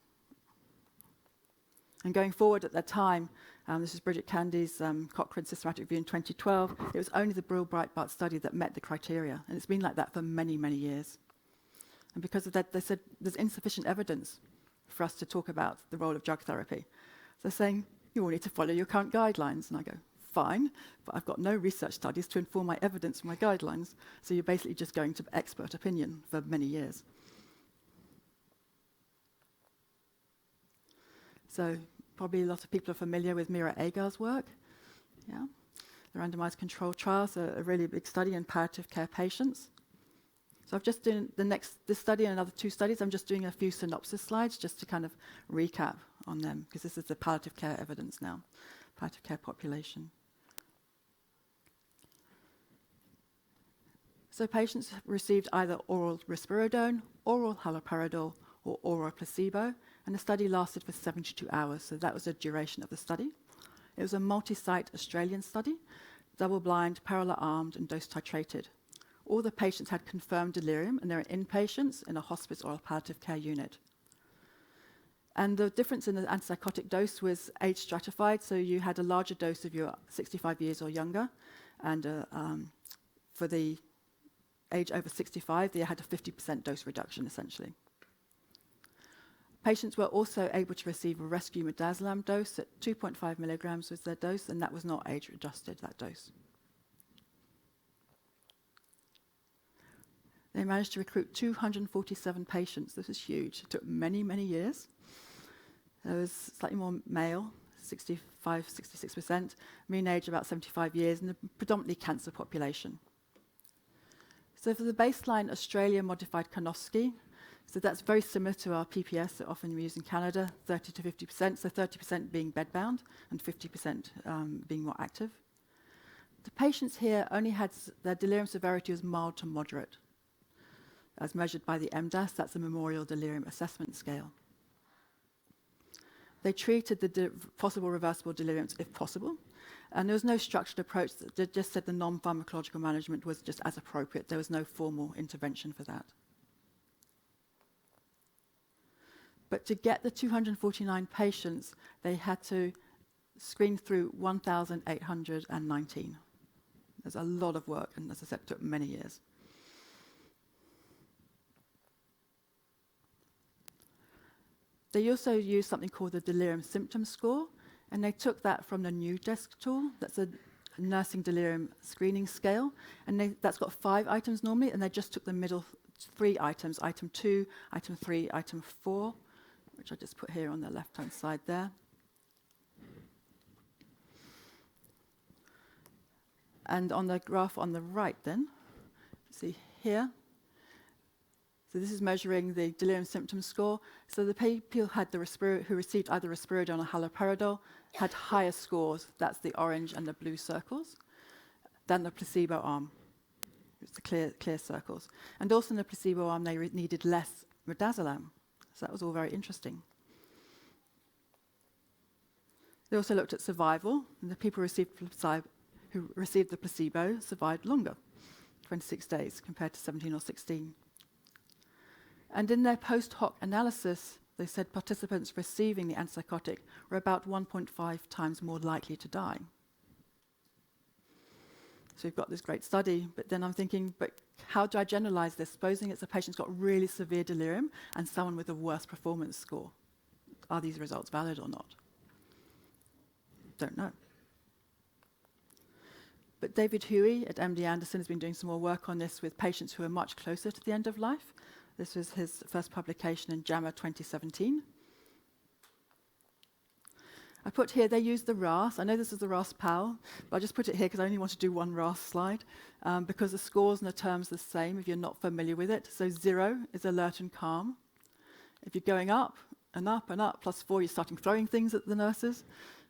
And going forward at that time, this is Bridget Candy's Cochrane Systematic Review in 2012, it was only the Brill Breitbart study that met the criteria, and it's been like that for many, many years. And because of that, they said there's insufficient evidence for us to talk about the role of drug therapy. So they're saying, you all need to follow your current guidelines. And I go, fine, but I've got no research studies to inform my evidence for my guidelines. So you're basically just going to expert opinion for many years. So probably a lot of people are familiar with Mira Agar's work. Yeah, the randomized controlled trials are a really big study in palliative care patients. So I've just done this study and another 2 studies. I'm just doing a few synopsis slides just to kind of recap on them, because this is the palliative care evidence now, palliative care population. So patients received either oral risperidone, oral haloperidol, or oral placebo, and the study lasted for 72 hours, so that was the duration of the study. It was a multi-site Australian study, double-blind, parallel-armed, and dose-titrated. All the patients had confirmed delirium, and they were inpatients in a hospice or a palliative care unit. And the difference in the antipsychotic dose was age stratified, so you had a larger dose if you're 65 years or younger, and for the age over 65, they had a 50% dose reduction, essentially. Patients were also able to receive a rescue midazolam dose at 2.5 milligrams was their dose, and that was not age-adjusted, that dose. They managed to recruit 247 patients. This is huge. It took many, many years. There was slightly more male, 65, 66%, mean age about 75 years, and a predominantly cancer population. So for the baseline Australia modified Karnofsky, so that's very similar to our PPS that often we use in Canada, 30 to 50%, so 30% being bedbound and 50% being more active. The patients here only had their delirium severity was mild to moderate, as measured by the MDAS, that's the Memorial Delirium Assessment Scale. They treated the possible reversible deliriums if possible. And there was no structured approach. They just said the non-pharmacological management was just as appropriate. There was no formal intervention for that. But to get the 249 patients, they had to screen through 1,819. There's a lot of work, and as I said, it took many years. They also used something called the Delirium Symptom Score, and they took that from the New Desk tool. That's a nursing delirium screening scale, and that's got 5 items normally, and they just took the middle 3 items, item 2, item 3, item 4, which I just put here on the left-hand side there. And on the graph on the right then, see here, so this is measuring the delirium symptom score. So the people had who received either risperidone or haloperidol had higher scores, that's the orange and the blue circles, than the placebo arm. It's the clear circles. And also in the placebo arm, they needed less midazolam. So that was all very interesting. They also looked at survival, and the people who received the placebo survived longer, 26 days compared to 17 or 16. And in their post hoc analysis, they said participants receiving the antipsychotic were about 1.5 times more likely to die. So we've got this great study, but then I'm thinking, but how do I generalize this? Supposing it's a patient's got really severe delirium and someone with a worse performance score. Are these results valid or not? Don't know. But David Huey at MD Anderson has been doing some more work on this with patients who are much closer to the end of life. This was his first publication in JAMA 2017. I put here, they used the RAS. I know this is the RAS-PAL, but I just put it here because I only want to do one RAS slide, because the scores and the terms are the same if you're not familiar with it. So 0 is alert and calm. If you're going up and up and up, +4, you're starting throwing things at the nurses,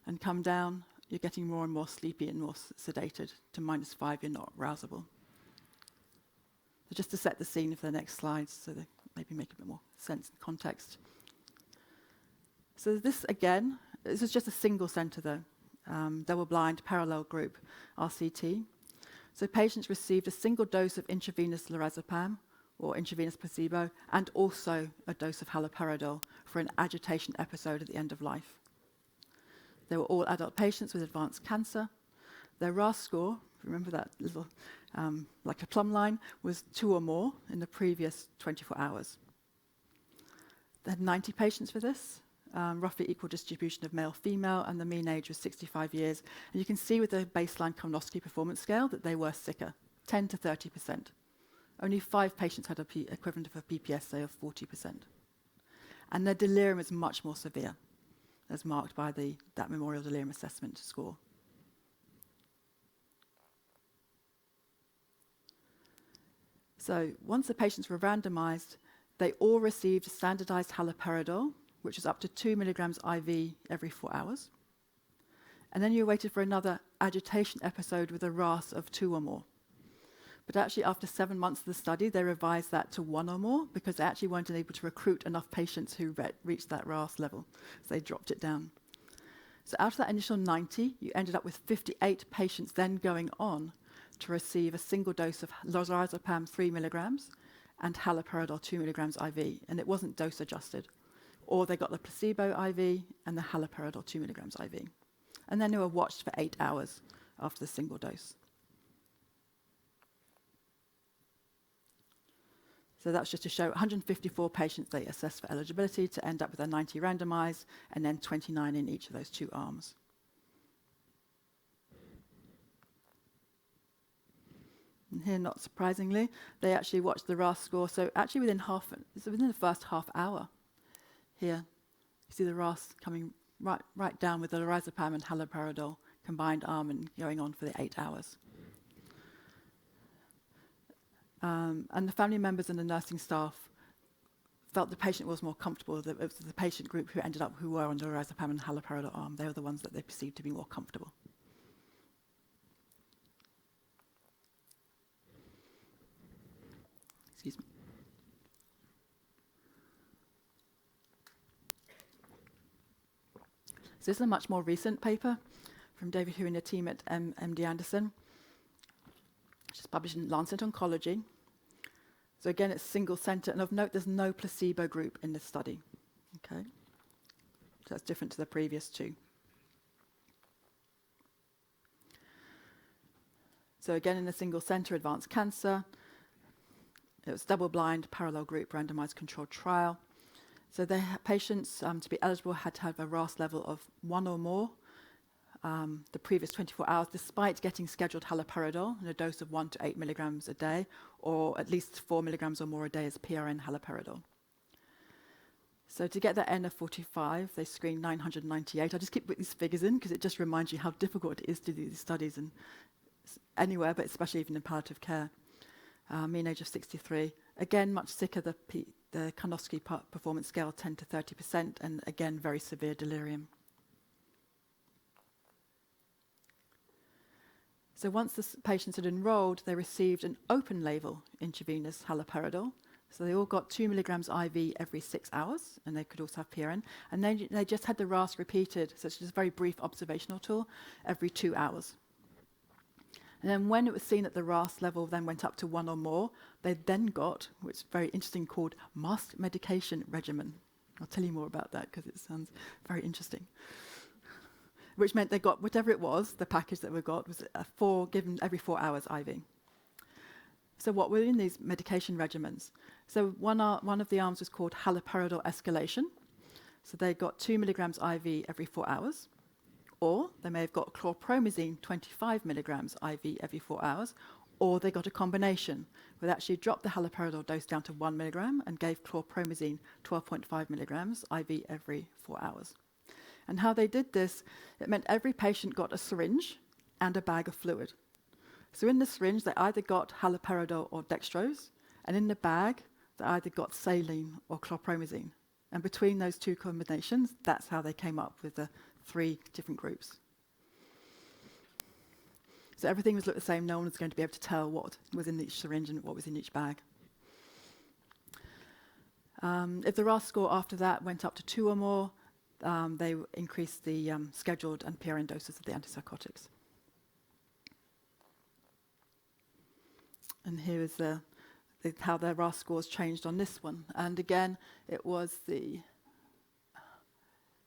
and come down, you're getting more and more sleepy and more sedated. To -5, you're not rousable. So just to set the scene for the next slides, so they maybe make a bit more sense and context. So this, again, this is just a single centre though, double-blind parallel group, RCT. So patients received a single dose of intravenous lorazepam or intravenous placebo, and also a dose of haloperidol for an agitation episode at the end of life. They were all adult patients with advanced cancer. Their RAS score, remember that little, like a plumb line, was 2 or more in the previous 24 hours. They had 90 patients for this, roughly equal distribution of male-female, and the mean age was 65 years. And you can see with the baseline colonoscopy performance scale that they were sicker, 10 to 30%. Only 5 patients had an equivalent of a PPSA of 40%. And their delirium is much more severe, as marked by that Memorial Delirium Assessment score. So once the patients were randomized, they all received standardized haloperidol, which is up to 2 milligrams IV every 4 hours. And then you waited for another agitation episode with a RAS of 2 or more. But actually, after 7 months of the study, they revised that to 1 or more because they actually weren't able to recruit enough patients who reached that RAS level. So they dropped it down. So out of that initial 90, you ended up with 58 patients then going on to receive a single dose of lorazepam 3 milligrams and haloperidol 2 milligrams IV. And it wasn't dose adjusted. Or they got the placebo IV and the haloperidol 2 milligrams IV. And then they were watched for 8 hours after the single dose. So that's just to show 154 patients they assessed for eligibility to end up with a 90 randomized and then 29 in each of those 2 arms. And here, not surprisingly, they actually watched the RAS score. So actually within the first half hour, here, you see the RAS coming right down with the lorazepam and haloperidol combined arm and going on for the 8 hours. And the family members and the nursing staff felt the patient was more comfortable. It was the patient group who were on the lorazepam and haloperidol arm. They were the ones that they perceived to be more comfortable. Excuse me. So this is a much more recent paper from David Hu and the team at MD Anderson, which is published in Lancet Oncology. So again, it's single center, and of note, there's no placebo group in this study. Okay, so that's different to the previous two. So again, in a single center, advanced cancer, it was double-blind, parallel group, randomized controlled trial. So patients, to be eligible, had to have a RAS level of 1 or more the previous 24 hours, despite getting scheduled haloperidol in a dose of 1 to 8 milligrams a day, or at least 4 milligrams or more a day as PRN haloperidol. So to get that N of 45, they screened 998. I just keep putting these figures in because it just reminds you how difficult it is to do these studies and anywhere, but especially even in palliative care. Mean age of 63. Again, much sicker, the Karnofsky performance scale 10 to 30%, and again, very severe delirium. So once the patients had enrolled, they received an open label intravenous haloperidol. So they all got 2 milligrams IV every 6 hours, and they could also have PRN. And then they just had the RAS repeated, so it's just a very brief observational tool, every 2 hours. And then when it was seen that the RAS level then went up to 1 or more, they then got, which is very interesting, called masked medication regimen. I'll tell you more about that because it sounds very interesting. Which meant they got whatever it was, the package that we got was given every 4 hours IV. So what were in these medication regimens? So one of the arms was called haloperidol escalation. So they got 2 milligrams IV every 4 hours. Or they may have got chlorpromazine 25 milligrams IV every 4 hours, or they got a combination where they actually dropped the haloperidol dose down to 1 milligram and gave chlorpromazine 12.5 milligrams IV every 4 hours. And how they did this, it meant every patient got a syringe and a bag of fluid. So in the syringe, they either got haloperidol or dextrose, and in the bag, they either got saline or chlorpromazine. And between those two combinations, that's how they came up with the 3 different groups. So everything was looked the same. No one was going to be able to tell what was in each syringe and what was in each bag. If the RAS score after that went up to 2 or more, they increased the scheduled and PRN doses of the antipsychotics. And here is how their RAS scores changed on this one. And again, it was the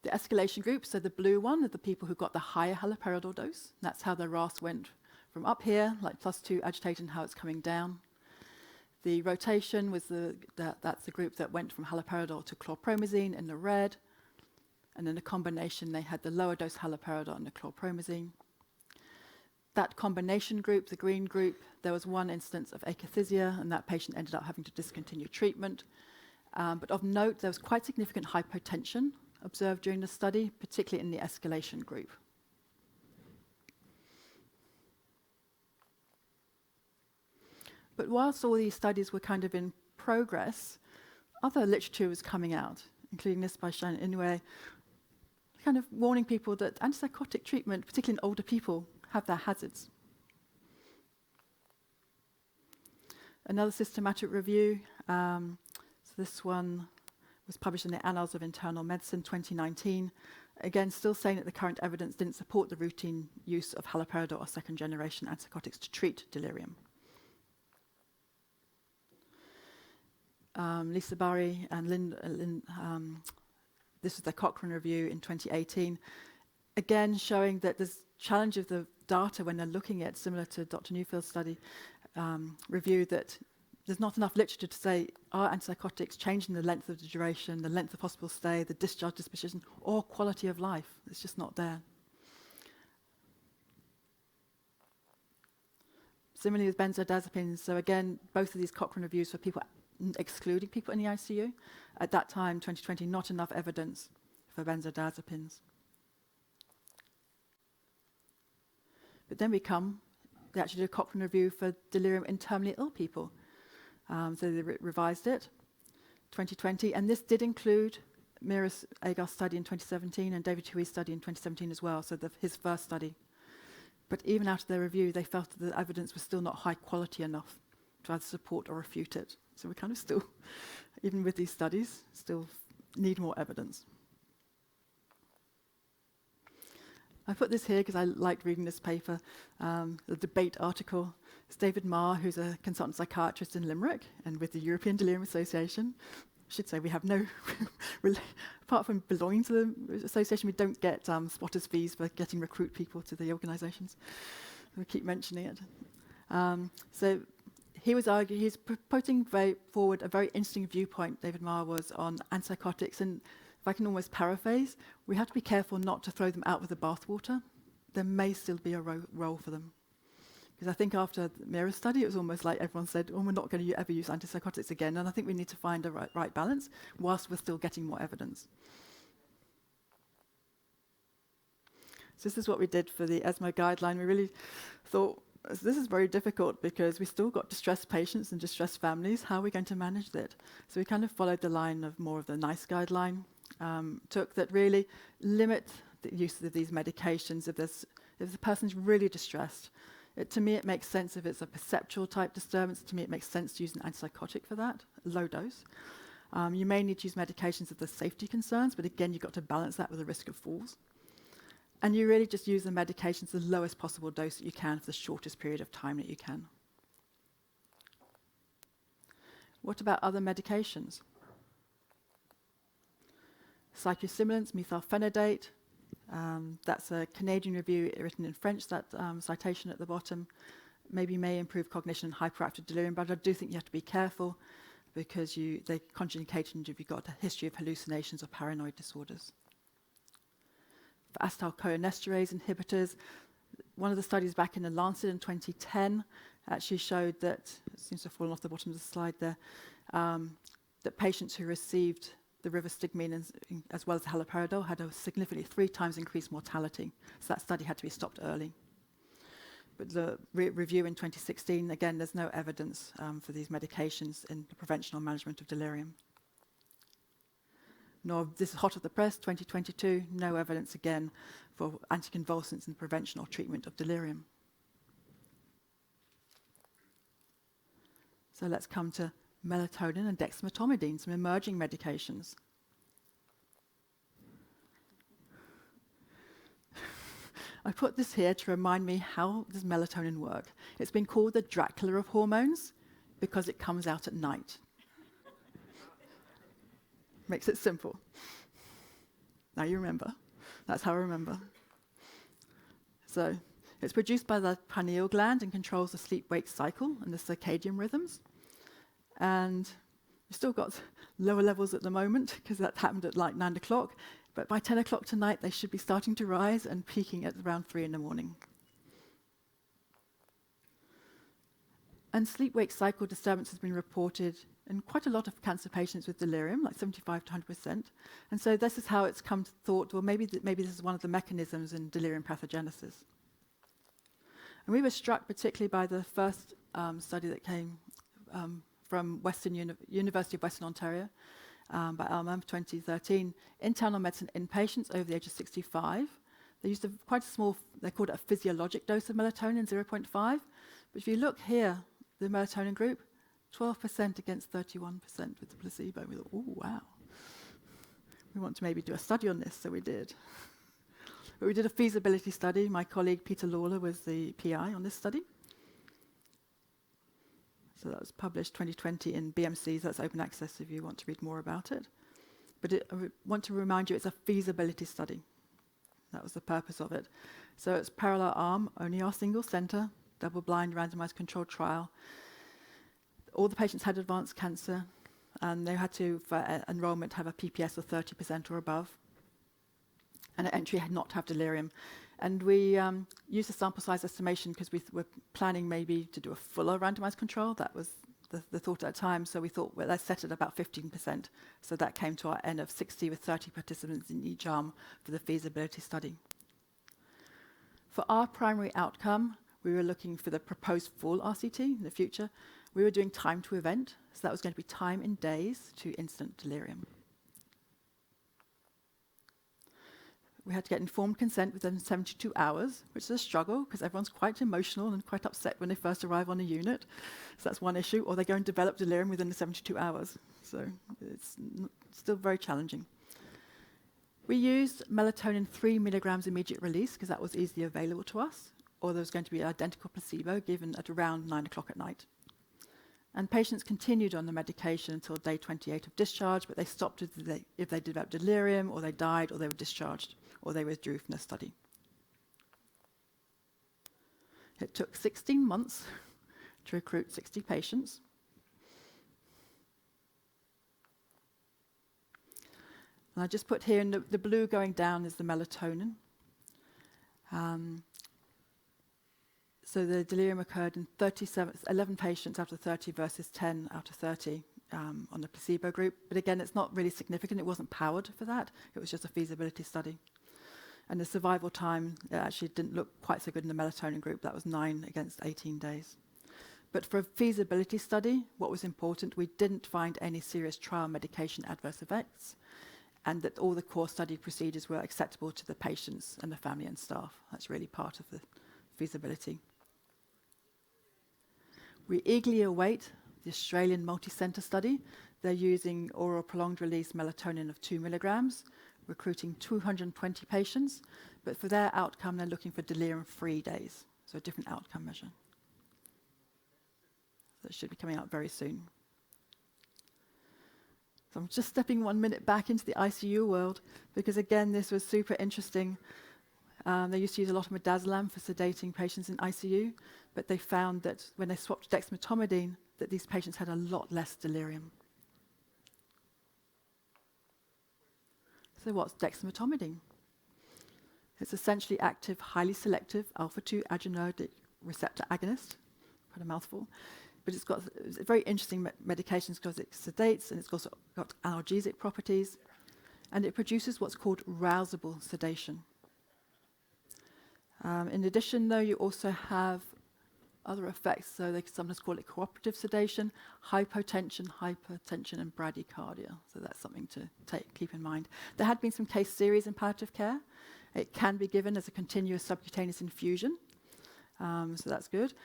escalation group, so the blue one are the people who got the higher haloperidol dose. That's how the RAS went from up here, like +2 agitated, and how it's coming down. The rotation was that's the group that went from haloperidol to chlorpromazine in the red. And in a combination, they had the lower dose haloperidol and the chlorpromazine. That combination group, the green group, there was one instance of akathisia, and that patient ended up having to discontinue treatment. But of note, there was quite significant hypotension observed during the study, particularly in the escalation group. But whilst all these studies were kind of in progress, other literature was coming out, including this by Shirley Inoue, kind of warning people that antipsychotic treatment, particularly in older people, have their hazards. Another systematic review, so this one was published in the Annals of Internal Medicine 2019, again still saying that the current evidence didn't support the routine use of haloperidol or second-generation antipsychotics to treat delirium. Lisa Barry and this was the Cochrane review in 2018, again showing that there's challenge of the data when they're looking at, similar to Dr. Neufeld's study, review, that there's not enough literature to say, are antipsychotics changing the length of the duration, the length of hospital stay, the discharge disposition, or quality of life? It's just not there. Similarly with benzodiazepines, so again, both of these Cochrane reviews for people excluding people in the ICU. At that time, 2020, not enough evidence for benzodiazepines. But then they actually did a Cochrane review for delirium in terminally ill people. So they revised it, 2020, and this did include Mira's Agar's study in 2017 and David Huey's study in 2017 as well, so his first study. But even after their review, they felt that the evidence was still not high quality enough to either support or refute it. So we kind of still, even with these studies, still need more evidence. I put this here because I liked reading this paper, the debate article. It's David Marr, who's a consultant psychiatrist in Limerick and with the European Delirium Association. I should say we have no, apart from belonging to the association, we don't get spotters fees for getting recruit people to the organisations. We keep mentioning it. So he was arguing, he's putting forward a very interesting viewpoint, David Marr was, on antipsychotics. And if I can almost paraphrase, we have to be careful not to throw them out with the bathwater. There may still be a role for them. Because I think after the MIRROR study, it was almost like everyone said, oh, we're not going to ever use antipsychotics again. And I think we need to find a right balance whilst we're still getting more evidence. So this is what we did for the ESMO guideline. We really thought, this is very difficult because we still got distressed patients and distressed families. How are we going to manage that? So we kind of followed the line of more of the NICE guideline, took that really limit the use of these medications if the person's really distressed. To me, it makes sense if it's a perceptual type disturbance. To me, it makes sense to use an antipsychotic for that, a low dose. You may need to use medications if there's safety concerns, but again, you've got to balance that with the risk of falls. And you really just use the medications the lowest possible dose that you can for the shortest period of time that you can. What about other medications? Psychostimulants, methylphenidate. That's a Canadian review written in French, that citation at the bottom. Maybe may improve cognition and hyperactive delirium, but I do think you have to be careful because they contraindicated if you've got a history of hallucinations or paranoid disorders. For acetylcholinesterase inhibitors, one of the studies back in the Lancet in 2010 actually showed that, it seems to have fallen off the bottom of the slide there, that patients who received the rivastigmine as well as haloperidol had a significantly 3 times increased mortality. So that study had to be stopped early. But the review in 2016, again, there's no evidence for these medications in the prevention or management of delirium. Nor, this is hot off the press, 2022, no evidence again for anticonvulsants in the prevention or treatment of delirium. So let's come to melatonin and dexmedetomidine, some emerging medications. I put this here to remind me, how does melatonin work? It's been called the Dracula of hormones because it comes out at night. Makes it simple. Now you remember. That's how I remember. So it's produced by the pineal gland and controls the sleep-wake cycle and the circadian rhythms. And you've still got lower levels at the moment because that happened at like 9 o'clock. But by 10 o'clock tonight, they should be starting to rise and peaking at around 3 in the morning. And sleep-wake cycle disturbance has been reported in quite a lot of cancer patients with delirium, like 75 to 100%. And so this is how it's come to thought, well, maybe this is one of the mechanisms in delirium pathogenesis. And we were struck particularly by the first study that came from University of Western Ontario by Alma, 2013, internal medicine inpatients over the age of 65. They used quite a small, they called it a physiologic dose of melatonin, 0.5. But if you look here, the melatonin group, 12% against 31% with the placebo. We thought, oh, wow. We want to maybe do a study on this, so we did. But we did a feasibility study. My colleague Peter Lawler was the PI on this study. So that was published 2020 in BMC, so that's open access if you want to read more about it. But I want to remind you, it's a feasibility study. That was the purpose of it. So it's parallel arm, only our single center, double-blind, randomized controlled trial. All the patients had advanced cancer, and they had to, for enrollment, have a PPS of 30% or above. And at entry, had not to have delirium. And we used a sample size estimation because we were planning maybe to do a fuller randomized control. That was the thought at the time. So we thought, well, let's set it about 15%. So that came to our N of 60 with 30 participants in each arm for the feasibility study. For our primary outcome, we were looking for the proposed full RCT in the future. We were doing time to event, so that was going to be time in days to instant delirium. We had to get informed consent within 72 hours, which is a struggle because everyone's quite emotional and quite upset when they first arrive on a unit. So that's one issue, or they go and develop delirium within the 72 hours. So it's still very challenging. We used melatonin 3 milligrams immediate release because that was easily available to us, or there was going to be an identical placebo given at around 9 o'clock at night. And patients continued on the medication until day 28 of discharge, but they stopped if they developed delirium, or they died, or they were discharged, or they withdrew from the study. It took 16 months to recruit 60 patients. And I just put here in the blue going down is the melatonin. So the delirium occurred in 11 patients out of 30 versus 10 out of 30 on the placebo group. But again, it's not really significant. It wasn't powered for that. It was just a feasibility study. And the survival time actually didn't look quite so good in the melatonin group. That was 9 against 18 days. But for a feasibility study, what was important, we didn't find any serious trial medication adverse effects, and that all the core study procedures were acceptable to the patients and the family and staff. That's really part of the feasibility. We eagerly await the Australian multi-centre study. They're using oral prolonged release melatonin of 2 milligrams, recruiting 220 patients, but for their outcome, they're looking for delirium-free days, so a different outcome measure. So it should be coming out very soon. So I'm just stepping 1 minute back into the ICU world, because again, this was super interesting. They used to use a lot of midazolam for sedating patients in ICU, but they found that when they swapped dexmedetomidine, that these patients had a lot less delirium. So what's dexmedetomidine? It's essentially active, highly selective alpha-2 adrenergic receptor agonist. Quite a mouthful. But it's very interesting medications because it sedates, and it's also got analgesic properties, and it produces what's called rousable sedation. In addition, though, you also have other effects. So they sometimes call it cooperative sedation, hypotension, and bradycardia. So that's something to keep in mind. There had been some case series in palliative care. It can be given as a continuous subcutaneous infusion. So that's good.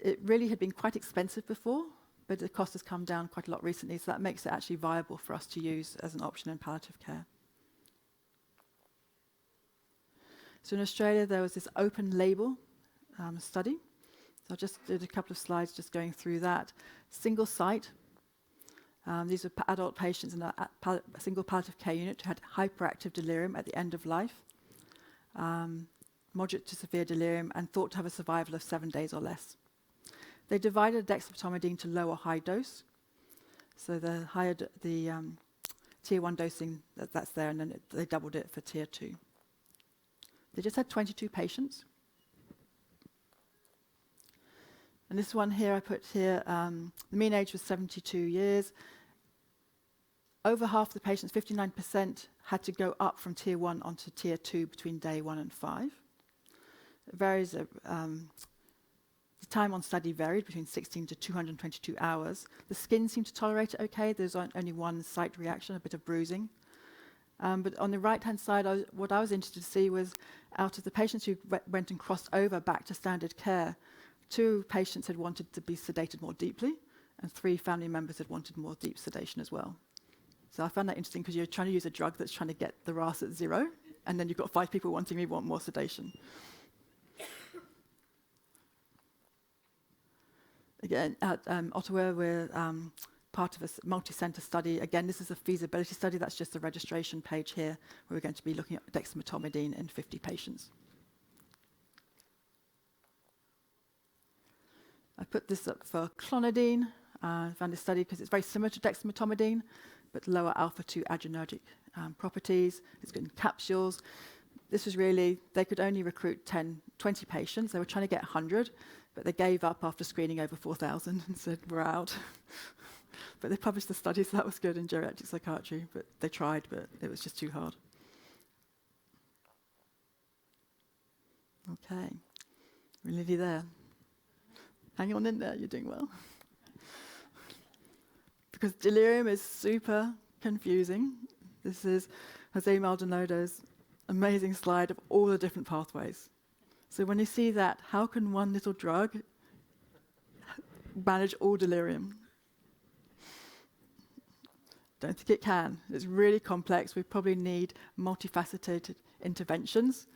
It really had been quite expensive before, but the cost has come down quite a lot recently. So that makes it actually viable for us to use as an option in palliative care. So in Australia, there was this open label study. So I just did a couple of slides just going through that. Single site. These are adult patients in a single palliative care unit who had hyperactive delirium at the end of life, moderate to severe delirium, and thought to have a survival of 7 days or less. They divided dexmedetomidine to low or high dose. So the higher the tier 1 dosing, that's there, and then they doubled it for tier 2. They just had 22 patients. And this one here, I put here, the mean age was 72 years. Over half the patients, 59%, had to go up from tier 1 onto tier 2 between day 1 and 5. It varies, the time on study varied between 16 to 222 hours. The skin seemed to tolerate it okay. There's only one site reaction, a bit of bruising. But on the right-hand side, what I was interested to see was out of the patients who went and crossed over back to standard care, 2 patients had wanted to be sedated more deeply, and 3 family members had wanted more deep sedation as well. So I found that interesting because you're trying to use a drug that's trying to get the RAS at 0, and then you've got 5 people wanting me want more sedation. Again, at Ottawa, we're part of a multi-centre study. Again, this is a feasibility study. That's just the registration page here, where we're going to be looking at dexmedetomidine in 50 patients. I put this up for clonidine. I found this study because it's very similar to dexmedetomidine, but lower alpha-2 adrenergic properties. It's good in capsules. This was really, they could only recruit 20 patients. They were trying to get 100, but they gave up after screening over 4,000 and said, we're out. But they published the study, so that was good in geriatric psychiatry. But they tried, but it was just too hard. Okay, we're nearly there. Hang on in there, you're doing well. Because delirium is super confusing. This is Jose Maldonado's amazing slide of all the different pathways. So when you see that, how can one little drug manage all delirium? Don't think it can. It's really complex. We probably need multifaceted interventions.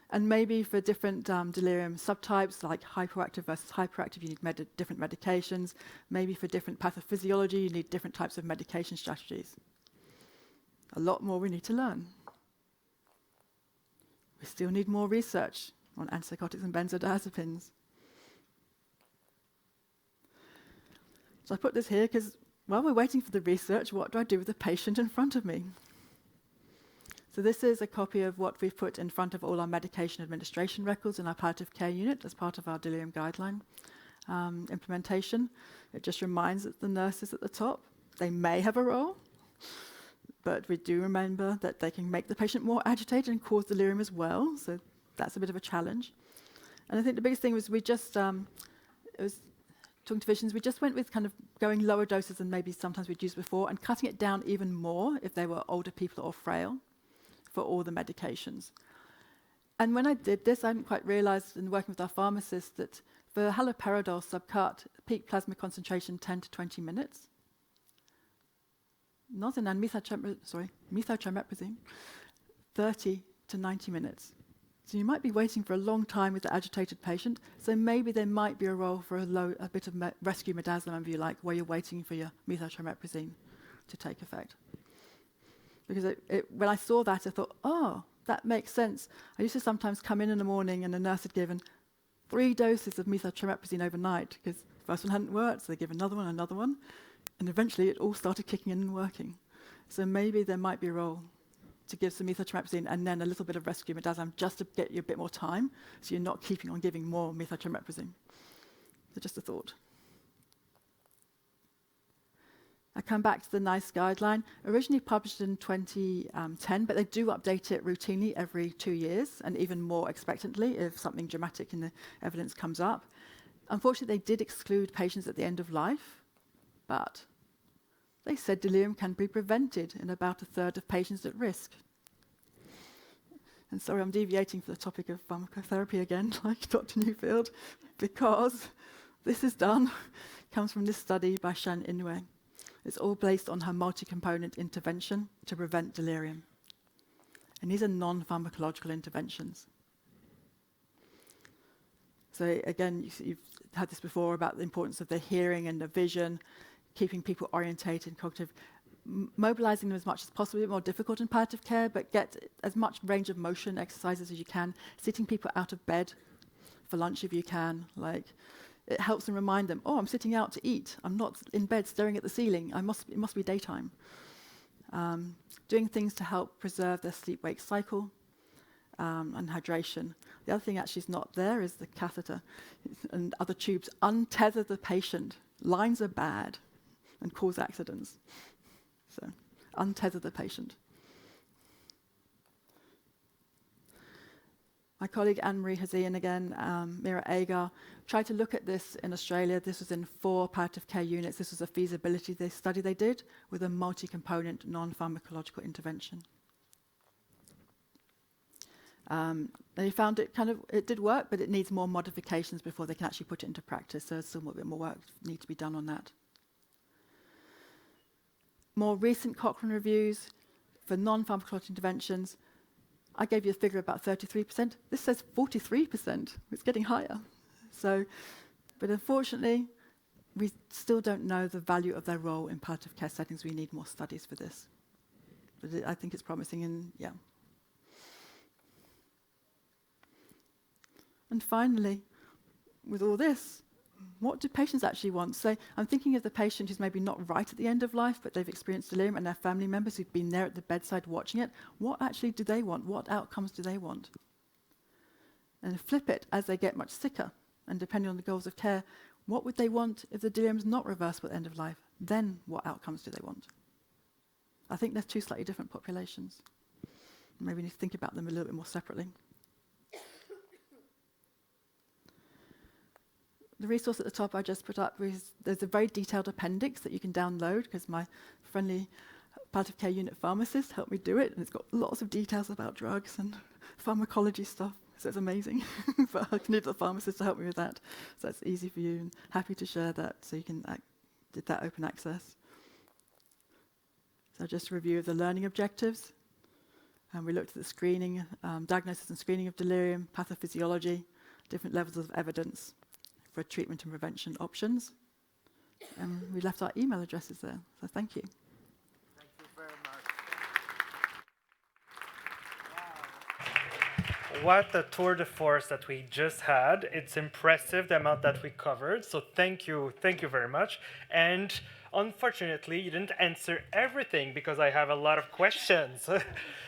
And maybe for different delirium subtypes, like hypoactive versus hyperactive, you need different medications. Maybe for different pathophysiology, you need different types of medication strategies. A lot more we need to learn. We still need more research on antipsychotics and benzodiazepines. So I put this here because while we're waiting for the research, what do I do with the patient in front of me? So this is a copy of what we've put in front of all our medication administration records in our palliative care unit as part of our delirium guideline implementation. It just reminds the nurses at the top, they may have a role, but we do remember that they can make the patient more agitated and cause delirium as well, so that's a bit of a challenge. And I think the biggest thing was we just, talking to physicians, we just went with kind of going lower doses than maybe sometimes we'd used before and cutting it down even more if they were older people or frail for all the medications. And when I did this, I hadn't quite realized in working with our pharmacist that for haloperidol subcut, peak plasma concentration 10 to 20 minutes. Nausea methotrexate, 30 to 90 minutes. So you might be waiting for a long time with the agitated patient, so maybe there might be a role for a bit of rescue midazolam, if you like, where you're waiting for your methotrexate to take effect. Because when I saw that, I thought, oh, that makes sense. I used to sometimes come in the morning and the nurse had given 3 doses of methotrexate overnight because the first one hadn't worked, so they give another one, and eventually it all started kicking in and working. So maybe there might be a role to give some methotrexate and then a little bit of rescue midazolam just to get you a bit more time, so you're not keeping on giving more methotrexate. So just a thought. I come back to the NICE guideline, originally published in 2010, but they do update it routinely every 2 years, and even more expectantly if something dramatic in the evidence comes up. Unfortunately, they did exclude patients at the end of life, but they said delirium can be prevented in about a third of patients at risk. And sorry, I'm deviating from the topic of pharmacotherapy again, like Dr. Neufeld, because this is done, comes from this study by Shan Inouye. It's all based on her multi-component intervention to prevent delirium. And these are non-pharmacological interventions. So again, you've had this before about the importance of the hearing and the vision, keeping people orientated and cognitive, mobilizing them as much as possible, a bit more difficult in palliative care, but get as much range of motion exercises as you can, sitting people out of bed for lunch if you can, it helps them remind them, oh, I'm sitting out to eat. I'm not in bed staring at the ceiling. It must be daytime. Doing things to help preserve their sleep-wake cycle and hydration. The other thing actually is not there is the catheter and other tubes. Untether the patient. Lines are bad and cause accidents. So untether the patient. My colleague Anne-Marie Hazian again, Mira Agar, tried to look at this in Australia. This was in 4 palliative care units. This was a feasibility study they did with a multi-component non-pharmacological intervention. They found it did work, but it needs more modifications before they can actually put it into practice. So still a bit more work needs to be done on that. More recent Cochrane reviews for non-pharmacological interventions, I gave you a figure about 33%. This says 43%. It's getting higher. So, but unfortunately, we still don't know the value of their role in palliative care settings. We need more studies for this. But I think it's promising, and yeah. And finally, with all this, what do patients actually want? So I'm thinking of the patient who's maybe not right at the end of life, but they've experienced delirium, and their family members who've been there at the bedside watching it. What actually do they want? What outcomes do they want? And flip it as they get much sicker, and depending on the goals of care, what would they want if the delirium is not reversible at the end of life? Then what outcomes do they want? I think there's 2 slightly different populations. Maybe we need to think about them a little bit more separately. The resource at the top I just put up is there's a very detailed appendix that you can download because my friendly palliative care unit pharmacist helped me do it, and it's got lots of details about drugs and pharmacology stuff, so it's amazing. But I need the pharmacist to help me with that, so that's easy for you, and happy to share that so you can get that open access. So just a review of the learning objectives. And we looked at the screening, diagnosis and screening of delirium, pathophysiology, different levels of evidence for treatment and prevention options. And we left our email addresses there. So thank you. Thank you very much. What a tour de force that we just had. It's impressive the amount that we covered. So thank you very much. And unfortunately, you didn't answer everything because I have a lot of questions.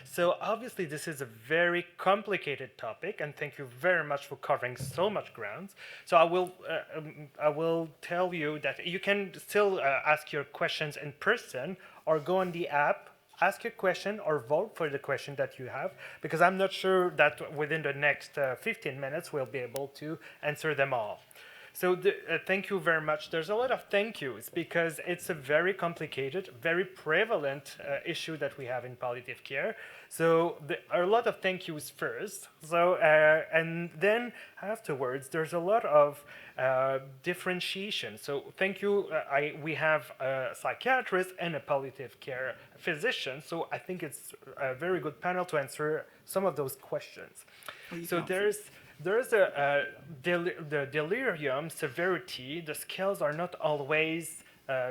So obviously, this is a very complicated topic, and thank you very much for covering so much ground. So I will tell you that you can still ask your questions in person or go on the app, ask your question or vote for the question that you have, because I'm not sure that within the next 15 minutes we'll be able to answer them all. So thank you very much. There's a lot of thank yous because it's a very complicated, very prevalent issue that we have in palliative care. So there are a lot of thank yous first. So and then afterwards, there's a lot of differentiation. So thank you. We have a psychiatrist and a palliative care physician. So I think it's a very good panel to answer some of those questions. So there's the delirium severity. The scales are not always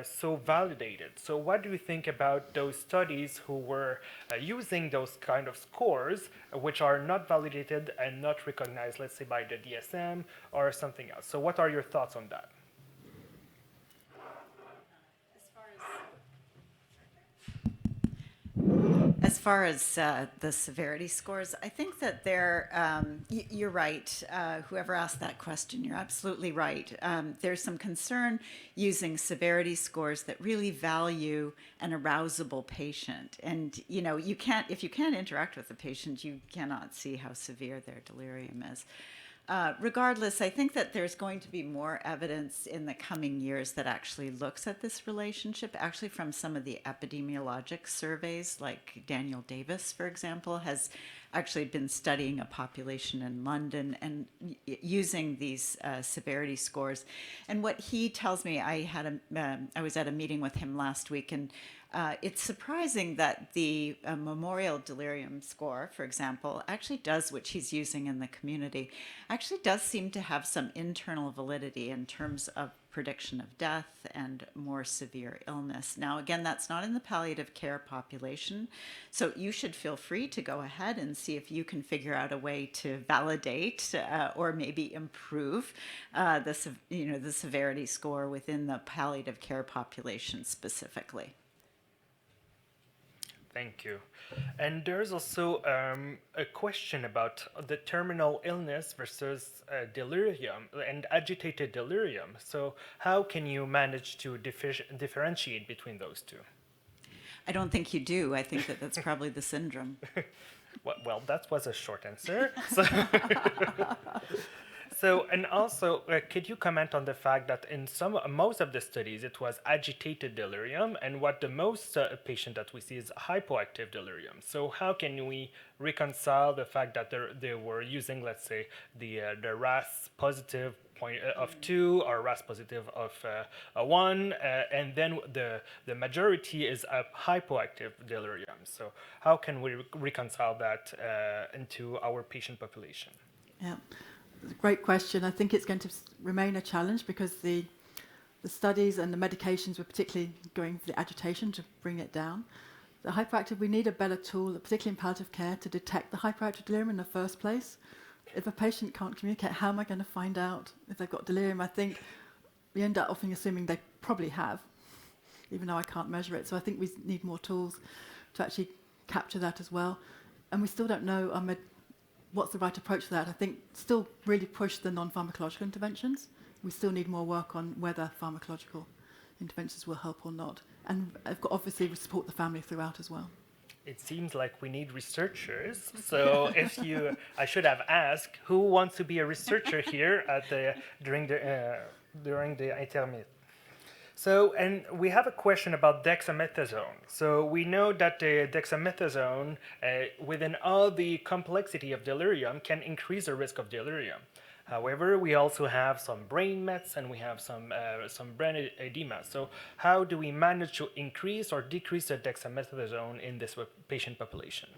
so validated. So what do you think about those studies who were using those kind of scores, which are not validated and not recognized, let's say, by the DSM or something else? So what are your thoughts on that? As far as the severity scores, I think that you're right. Whoever asked that question, you're absolutely right. There's some concern using severity scores that really value an arousable patient. And, if you can't interact with the patient, you cannot see how severe their delirium is. Regardless, I think that there's going to be more evidence in the coming years that actually looks at this relationship, actually from some of the epidemiologic surveys, like Daniel Davis, for example, has actually been studying a population in London and using these severity scores. And what he tells me, I was at a meeting with him last week, and it's surprising that the Memorial Delirium score, for example, actually does, which he's using in the community, actually does seem to have some internal validity in terms of prediction of death and more severe illness. Now, again, that's not in the palliative care population, so you should feel free to go ahead and see if you can figure out a way to validate or maybe improve the severity score within the palliative care population specifically. Thank you. And there's also a question about the terminal illness versus delirium and agitated delirium. So how can you manage to differentiate between those two? I don't think you do. I think that's probably the syndrome. Well, that was a short answer. So, and also, could you comment on the fact that in most of the studies, it was agitated delirium, and what the most patient that we see is hypoactive delirium. So how can we reconcile the fact that they were using, let's say, the RAS positive of 2 or RAS positive of 1, and then the majority is a hypoactive delirium. So how can we reconcile that into our patient population? Yeah. It's a great question. I think it's going to remain a challenge because the studies and the medications were particularly going for the agitation to bring it down. The hyperactive, we need a better tool, particularly in palliative care, to detect the hyperactive delirium in the first place. If a patient can't communicate, how am I going to find out if they've got delirium? I think we end up often assuming they probably have, even though I can't measure it. So I think we need more tools to actually capture that as well. And we still don't know what's the right approach to that. I think still really push the non-pharmacological interventions. We still need more work on whether pharmacological interventions will help or not. And I've got obviously support the family throughout as well. It seems like we need researchers. So I should have asked who wants to be a researcher here during the intermediate. So, and we have a question about dexamethasone. So we know that the dexamethasone, within all the complexity of delirium, can increase the risk of delirium. However, we also have some brain mets and we have some brain edema. So how do we manage to increase or decrease the dexamethasone in this patient population?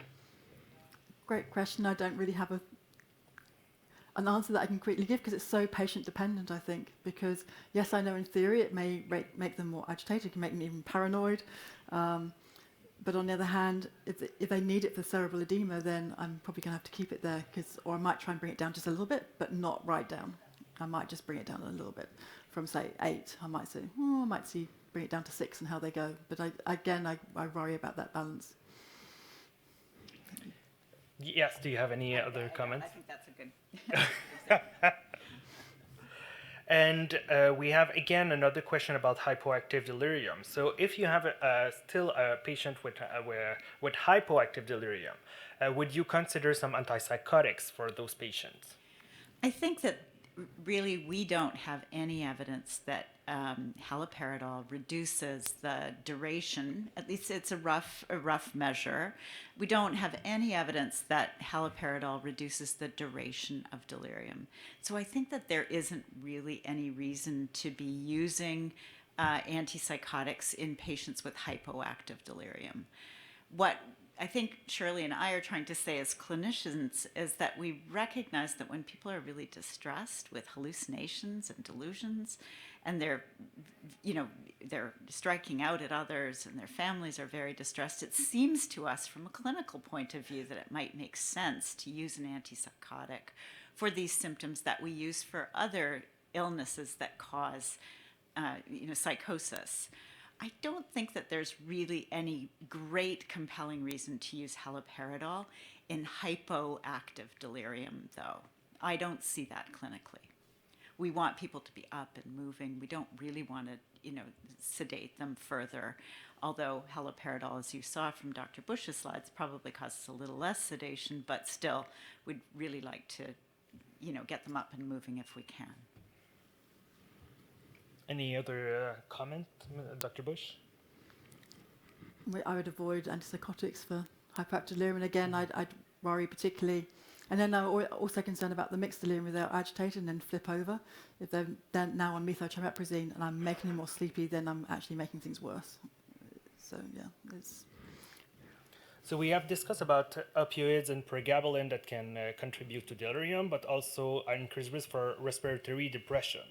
Great question. I don't really have an answer that I can quickly give because it's so patient dependent, I think. Because yes, I know in theory it may make them more agitated, it can make them even paranoid. But on the other hand, if they need it for cerebral edema, then I'm probably going to have to keep it there, or I might try and bring it down just a little bit, but not right down. I might just bring it down a little bit from, say, 8. I might say, bring it down to 6 and how they go. But I worry about that balance. Yes, do you have any other comments? I think that's a good. And we have again another question about hypoactive delirium. So if you have still a patient with hypoactive delirium, would you consider some antipsychotics for those patients? I think that really we don't have any evidence that haloperidol reduces the duration. At least it's a rough measure. We don't have any evidence that haloperidol reduces the duration of delirium. So I think that there isn't really any reason to be using antipsychotics in patients with hypoactive delirium. What I think Shirley and I are trying to say as clinicians is that we recognize that when people are really distressed with hallucinations and delusions, and they're striking out at others and their families are very distressed, it seems to us from a clinical point of view that it might make sense to use an antipsychotic for these symptoms that we use for other illnesses that cause psychosis. I don't think that there's really any great compelling reason to use haloperidol in hypoactive delirium, though. I don't see that clinically. We want people to be up and moving. We don't really want to, sedate them further. Although haloperidol, as you saw from Dr. Bush's slides, probably causes a little less sedation, but still, we'd really like to, get them up and moving if we can. Any other comment, Dr. Bush? I would avoid antipsychotics for hyperactive delirium. And again, I'd worry particularly. And then I'm also concerned about the mixed delirium where they're agitated and then flip over. If they're now on methyltrimeprazine and I'm making them more sleepy, then I'm actually making things worse. So, yeah. So we have discussed about opioids and pregabalin that can contribute to delirium, but also increased risk for respiratory depression.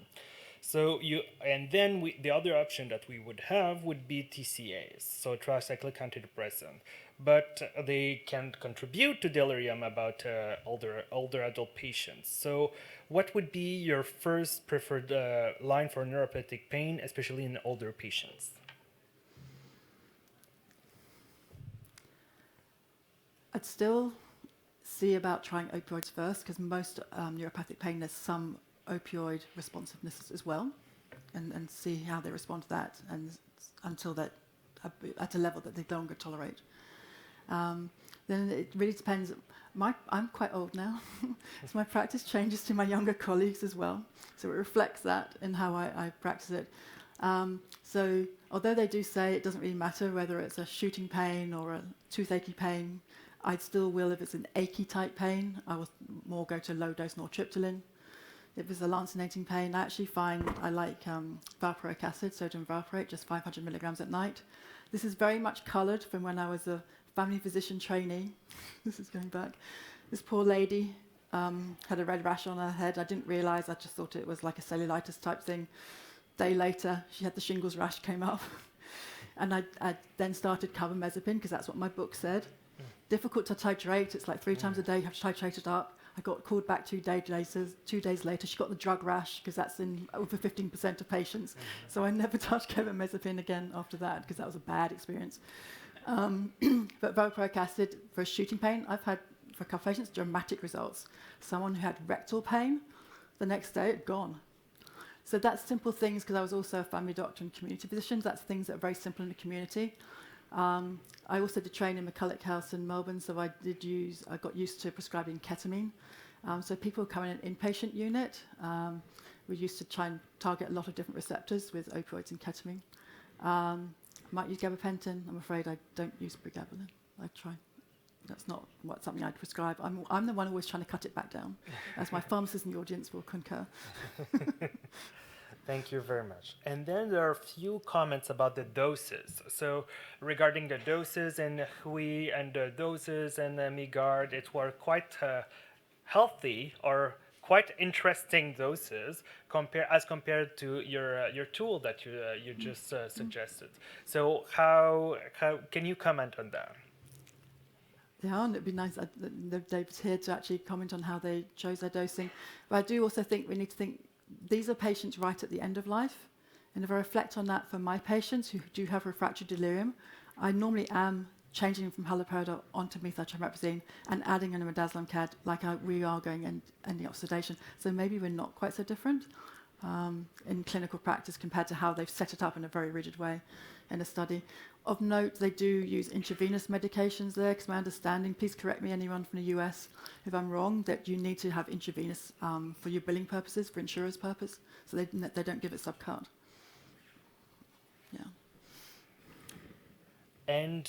So the other option that we would have would be TCAs, so tricyclic antidepressant, but they can contribute to delirium about older adult patients. So what would be your first preferred line for neuropathic pain, especially in older patients? I'd still see about trying opioids first, because most neuropathic pain, there's some opioid responsiveness as well, and see how they respond to that, and until that at a level that they no longer tolerate. Then it really depends. I'm quite old now, so my practice changes to my younger colleagues as well, so it reflects that in how I practice it. So although they do say it doesn't really matter whether it's a shooting pain or a toothache pain, I still will, if it's an achy type pain, I will more go to low dose nortriptyline. If it's a lancinating pain, I actually find I like valproic acid, sodium valproate, just 500 milligrams at night. This is very much coloured from when I was a family physician trainee. This is going back. This poor lady had a red rash on her head. I didn't realise, I just thought it was like a cellulitis type thing. Day later, she had the shingles rash came up. And I then started carbamazepine, because that's what my book said. Difficult to titrate. It's like 3 times a day, you have to titrate it up. I got called back 2 days later. She got the drug rash, because that's in over 15% of patients. So I never touched carbamazepine again after that, because that was a bad experience. But valproic acid for shooting pain, I've had, for a couple of patients, dramatic results. Someone who had rectal pain, the next day it gone. So that's simple things, because I was also a family doctor and community physician. That's things that are very simple in the community. I also did train in McCulloch House in Melbourne, so I got used to prescribing ketamine. So people come in an inpatient unit. We used to try and target a lot of different receptors with opioids and ketamine. Might use gabapentin. I'm afraid I don't use pregabalin. I try. That's not something I'd prescribe. I'm the one always trying to cut it back down, as my pharmacists in the audience will concur. Thank you very much. And then there are a few comments about the doses. So regarding the doses in Hui and the doses in MIGARD, it were quite healthy or quite interesting doses as compared to your tool that you just suggested. So how can you comment on that? Yeah, and it'd be nice that David's here to actually comment on how they chose their dosing. But I do also think we need to think these are patients right at the end of life. And if I reflect on that for my patients who do have refractory delirium, I normally am changing them from haloperidol onto methyltrimeprazine and adding in a midazolam CAD like we are going in the sedation. So maybe we're not quite so different in clinical practice compared to how they've set it up in a very rigid way in a study. Of note, they do use intravenous medications there, because my understanding, please correct me anyone from the US if I'm wrong, that you need to have intravenous for your billing purposes, for insurers' purpose, so they don't give it subcut. Yeah. And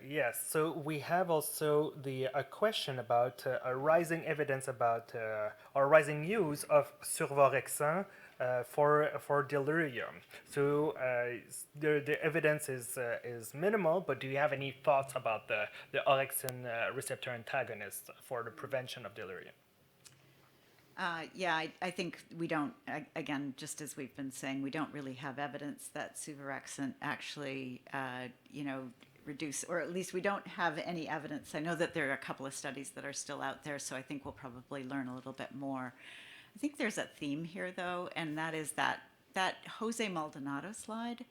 yes, so we have also a question about a rising evidence about or rising use of survorexin for delirium. So the evidence is minimal, but do you have any thoughts about the orexin receptor antagonist for the prevention of delirium? Yeah, I think we don't, again, just as we've been saying, we don't really have evidence that suvorexant actually, reduce, or at least we don't have any evidence. I know that there are a couple of studies that are still out there, so I think we'll probably learn a little bit more. I think there's a theme here, though, and that is that Jose Maldonado slide.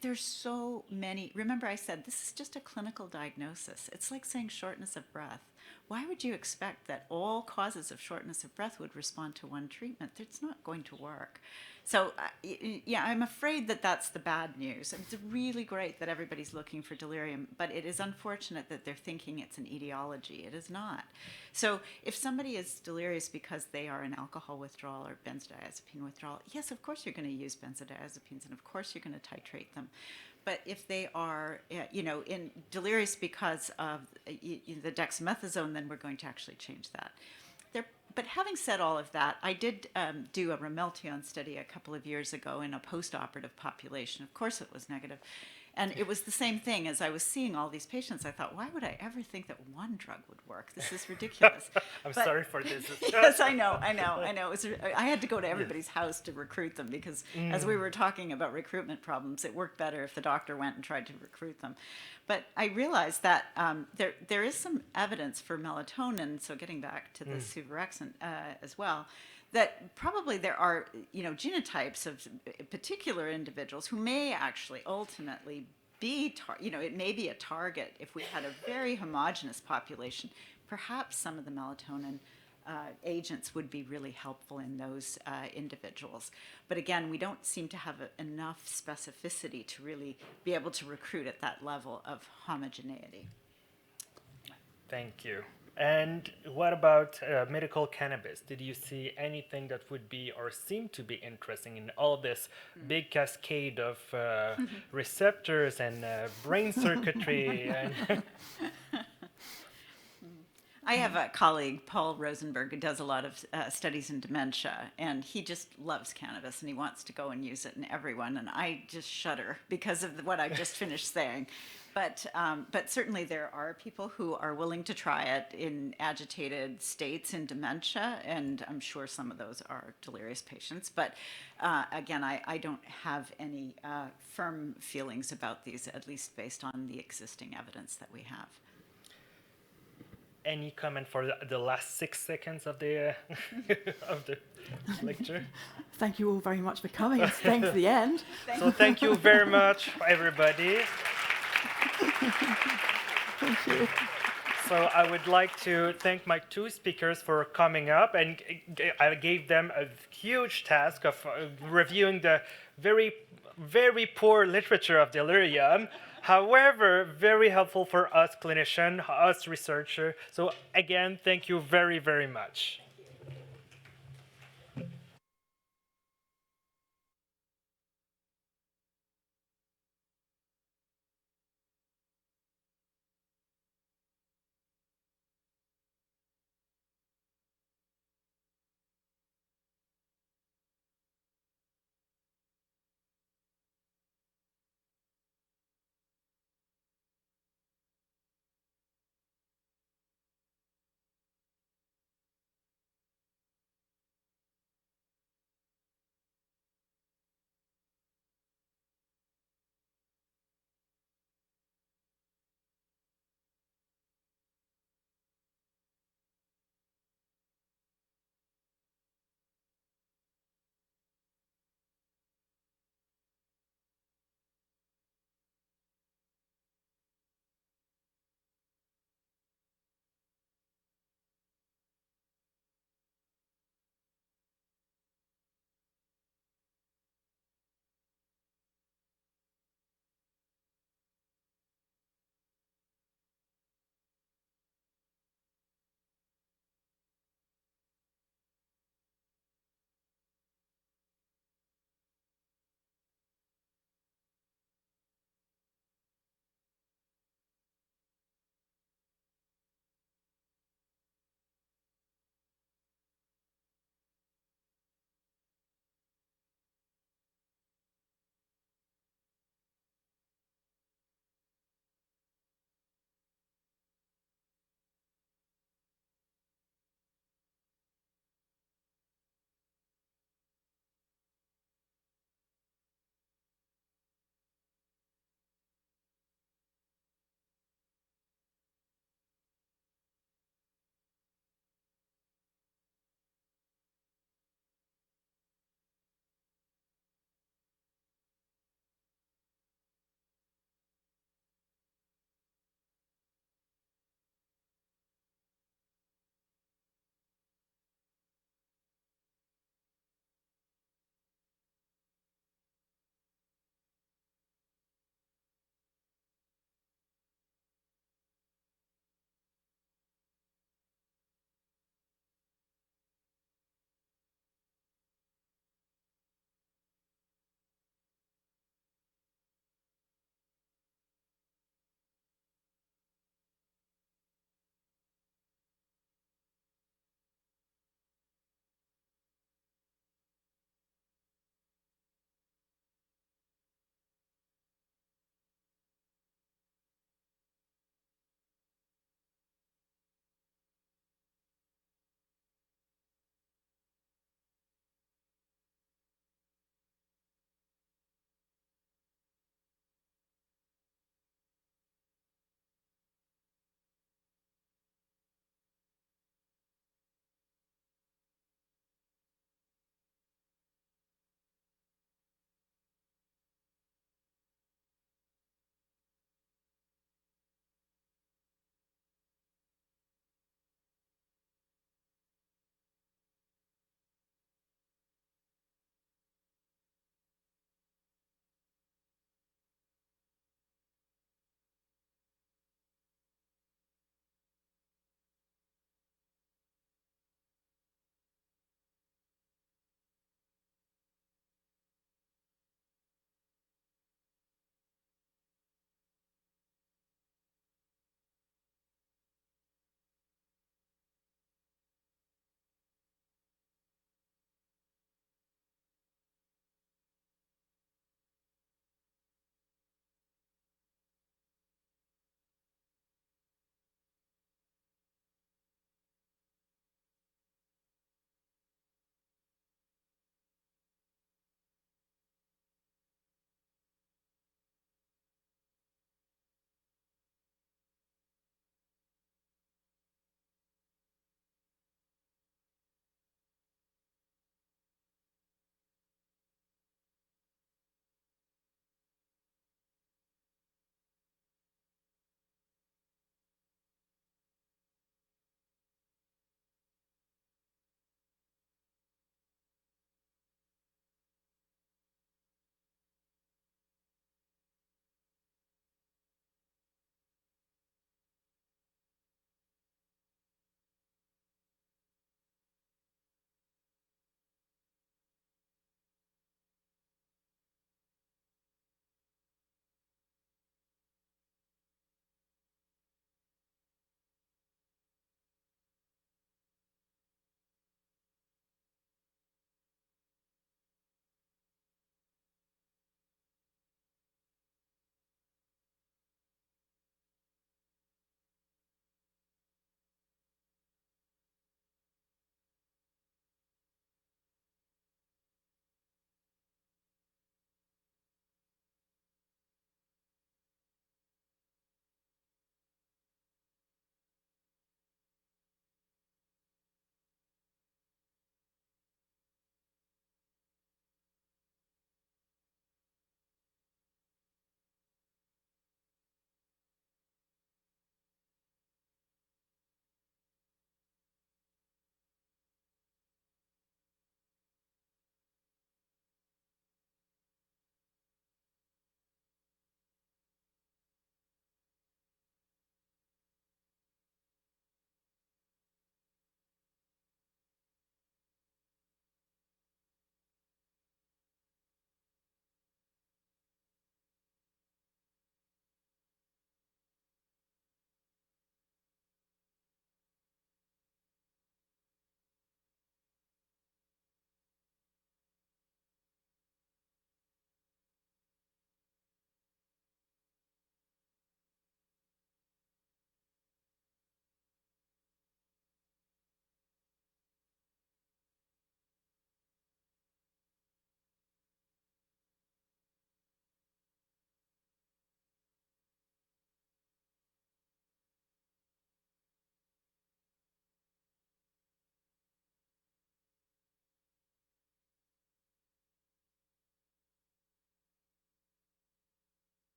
There's so many. Remember, I said this is just a clinical diagnosis. It's like saying shortness of breath. Why would you expect that all causes of shortness of breath would respond to one treatment? It's not going to work. So, yeah, I'm afraid that that's the bad news. It's really great that everybody's looking for delirium, but it is unfortunate that they're thinking it's an etiology. It is not. So if somebody is delirious because they are in alcohol withdrawal or benzodiazepine withdrawal, yes, of course you're going to use benzodiazepines, and of course you're going to titrate them. But if they are, in delirious because of the dexamethasone, then we're going to actually change that. But having said all of that, I did do a Rameltion study a couple of years ago in a post-operative population. Of course it was negative. And it was the same thing. As I was seeing all these patients, I thought, why would I ever think that one drug would work? This is ridiculous. But sorry for this. Yes, I know. I had to go to everybody's house to recruit them because as we were talking about recruitment problems, it worked better if the doctor went and tried to recruit them. But I realized that there is some evidence for melatonin, so getting back to the suvorexant as well, that probably there are, genotypes of particular individuals who may actually ultimately be, it may be a target if we had a very homogeneous population. Perhaps some of the melatonin agents would be really helpful in those individuals. But again, we don't seem to have enough specificity to really be able to recruit at that level of homogeneity. Thank you. And what about medical cannabis? Did you see anything that would be or seem to be interesting in all this big cascade of receptors and brain circuitry? And I have a colleague, Paul Rosenberg, who does a lot of studies in dementia, and he just loves cannabis, and he wants to go and use it in everyone, and I just shudder because of what I just finished saying. But certainly there are people who are willing to try it in agitated states in dementia, and I'm sure some of those are delirious patients. But again, I don't have any firm feelings about these, at least based on the existing evidence that we have. Any comment for the last 6 seconds of the of the lecture? Thank you all very much for coming and staying to the end. Thank you very much, everybody. Thank you. So I would like to thank my two speakers for coming up, and I gave them a huge task of reviewing the very, very poor literature of delirium. However, very helpful for us clinicians, us researchers. So again, thank you very, very much.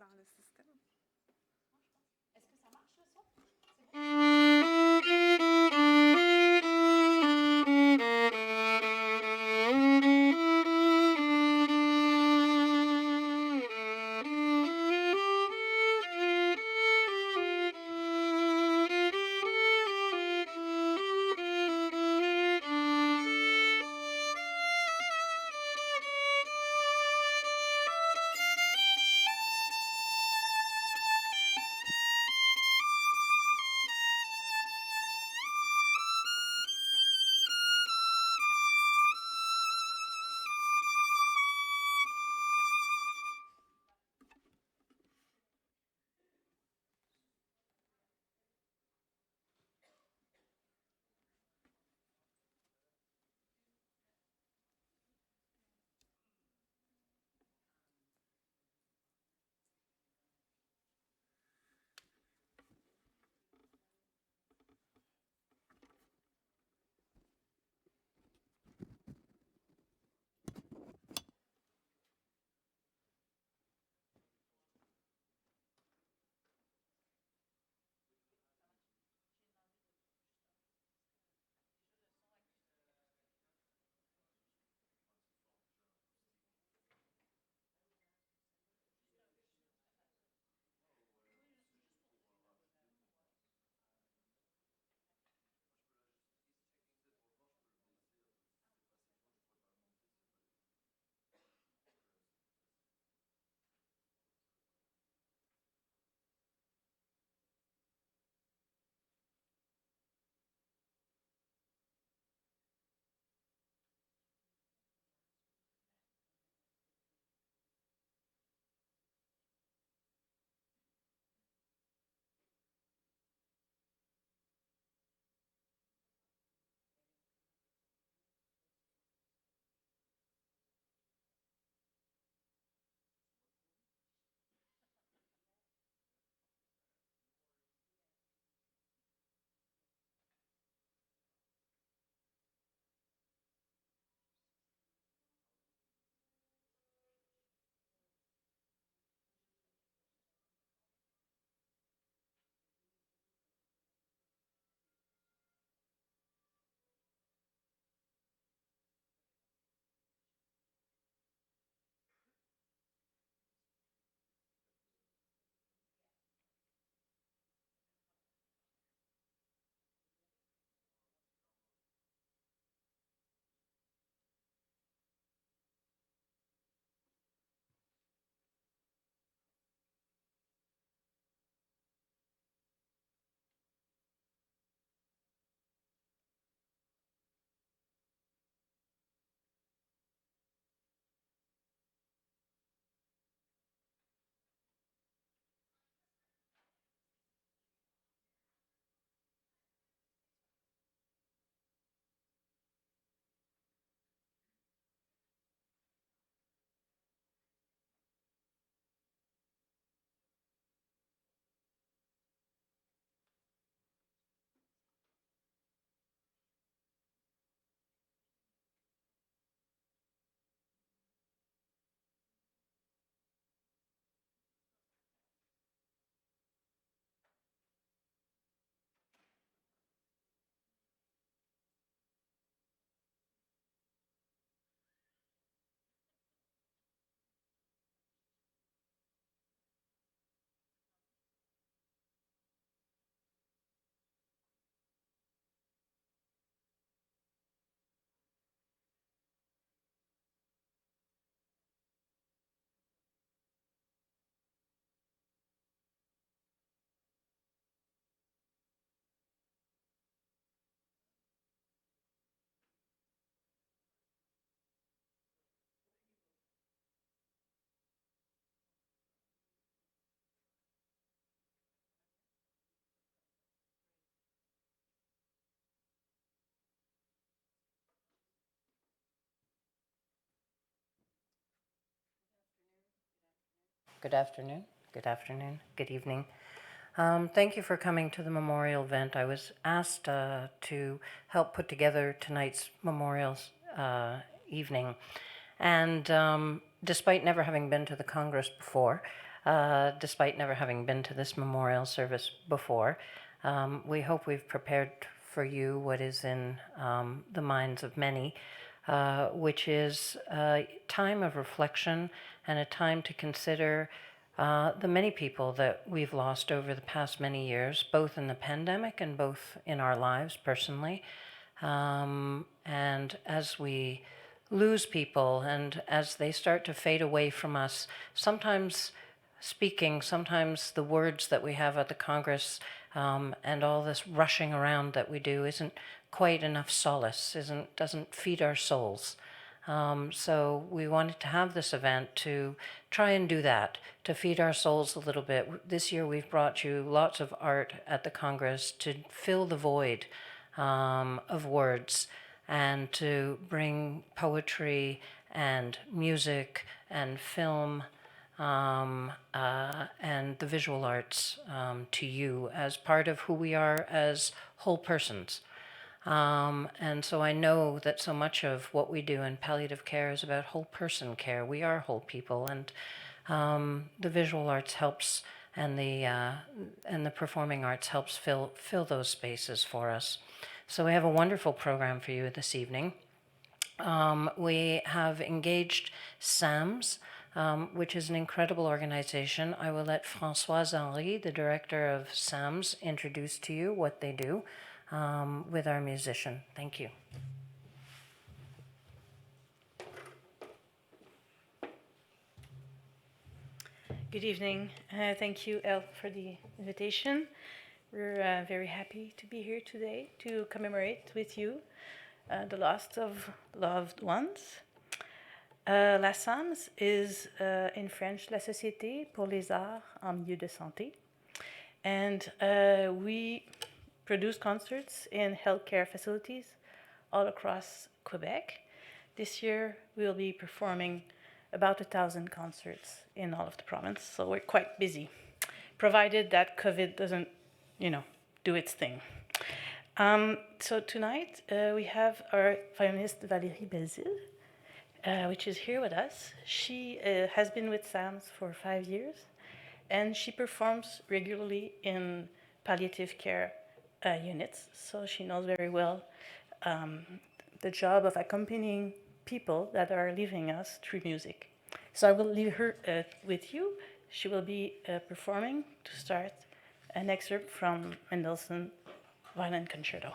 dans le système. Est-ce que ça marche le son? Good afternoon, good evening. Thank you for coming to the memorial event. I was asked to help put together tonight's memorials evening. And despite never having been to the Congress before, despite never having been to this memorial service before. We hope we've prepared for you what is in the minds of many, which is a time of reflection and a time to consider the many people that we've lost over the past many years, both in the pandemic and both in our lives personally. And as we lose people and as they start to fade away from us, sometimes sometimes the words that we have at the Congress and all this rushing around that we do isn't quite enough solace, doesn't feed our souls. So we wanted to have this event to try and do that, to feed our souls a little bit. This year we've brought you lots of art at the Congress to fill the void of words and to bring poetry and music and film and the visual arts to you as part of who we are as whole persons. And so I know that so much of what we do in palliative care is about whole person care. We are whole people, and the visual arts helps, and the performing arts helps fill those spaces for us. So we have a wonderful program for you this evening. We have engaged SAMS, which is an incredible organization. I will let Françoise Henry, the director of SAMS, introduce to you what they do with our musician. Thank you. Good evening. Thank you, Elle, for the invitation. We're very happy to be here today to commemorate with you the loss of loved ones. La SAMS is, in French, La Société pour les Arts en Milieu de Santé. And we produce concerts in healthcare facilities all across Quebec. This year, we'll be performing about 1,000 concerts in all of the province, so we're quite busy, provided that COVID doesn't, do its thing. So tonight, we have our violinist Valérie Belzile, which is here with us. She has been with SAMS for 5 years, and she performs regularly in palliative care units, so she knows very well the job of accompanying people that are leaving us through music. So I will leave her with you. She will be performing to start an excerpt from Mendelssohn's Violin Concerto.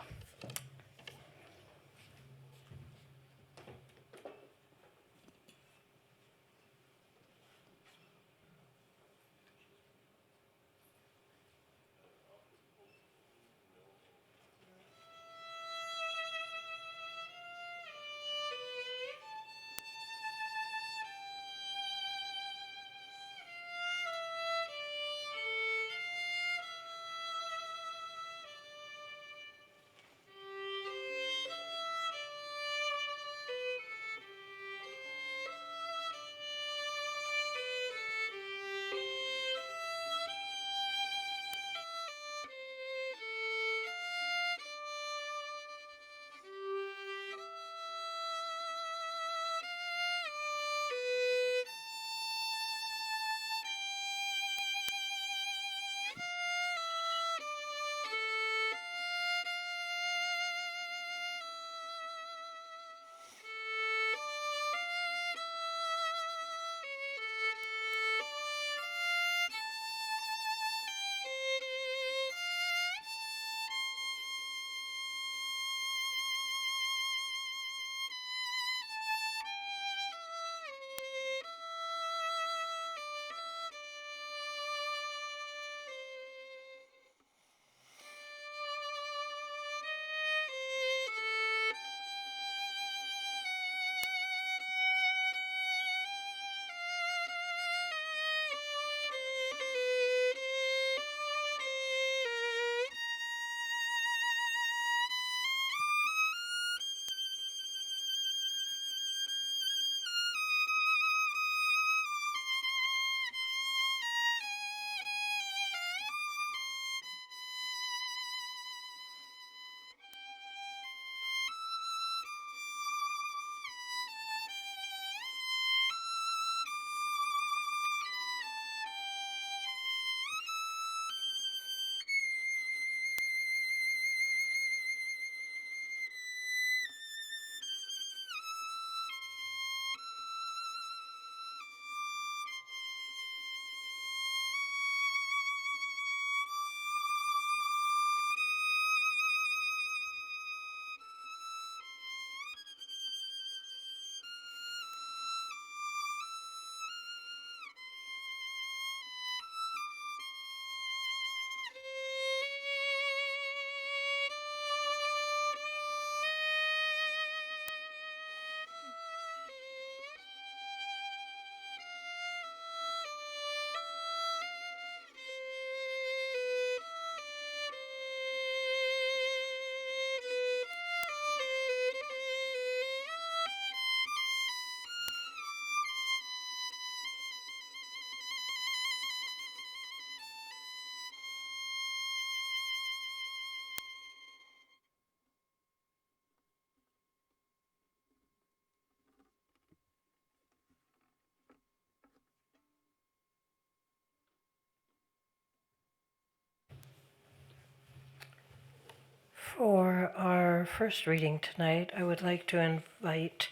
For our first reading tonight, I would like to invite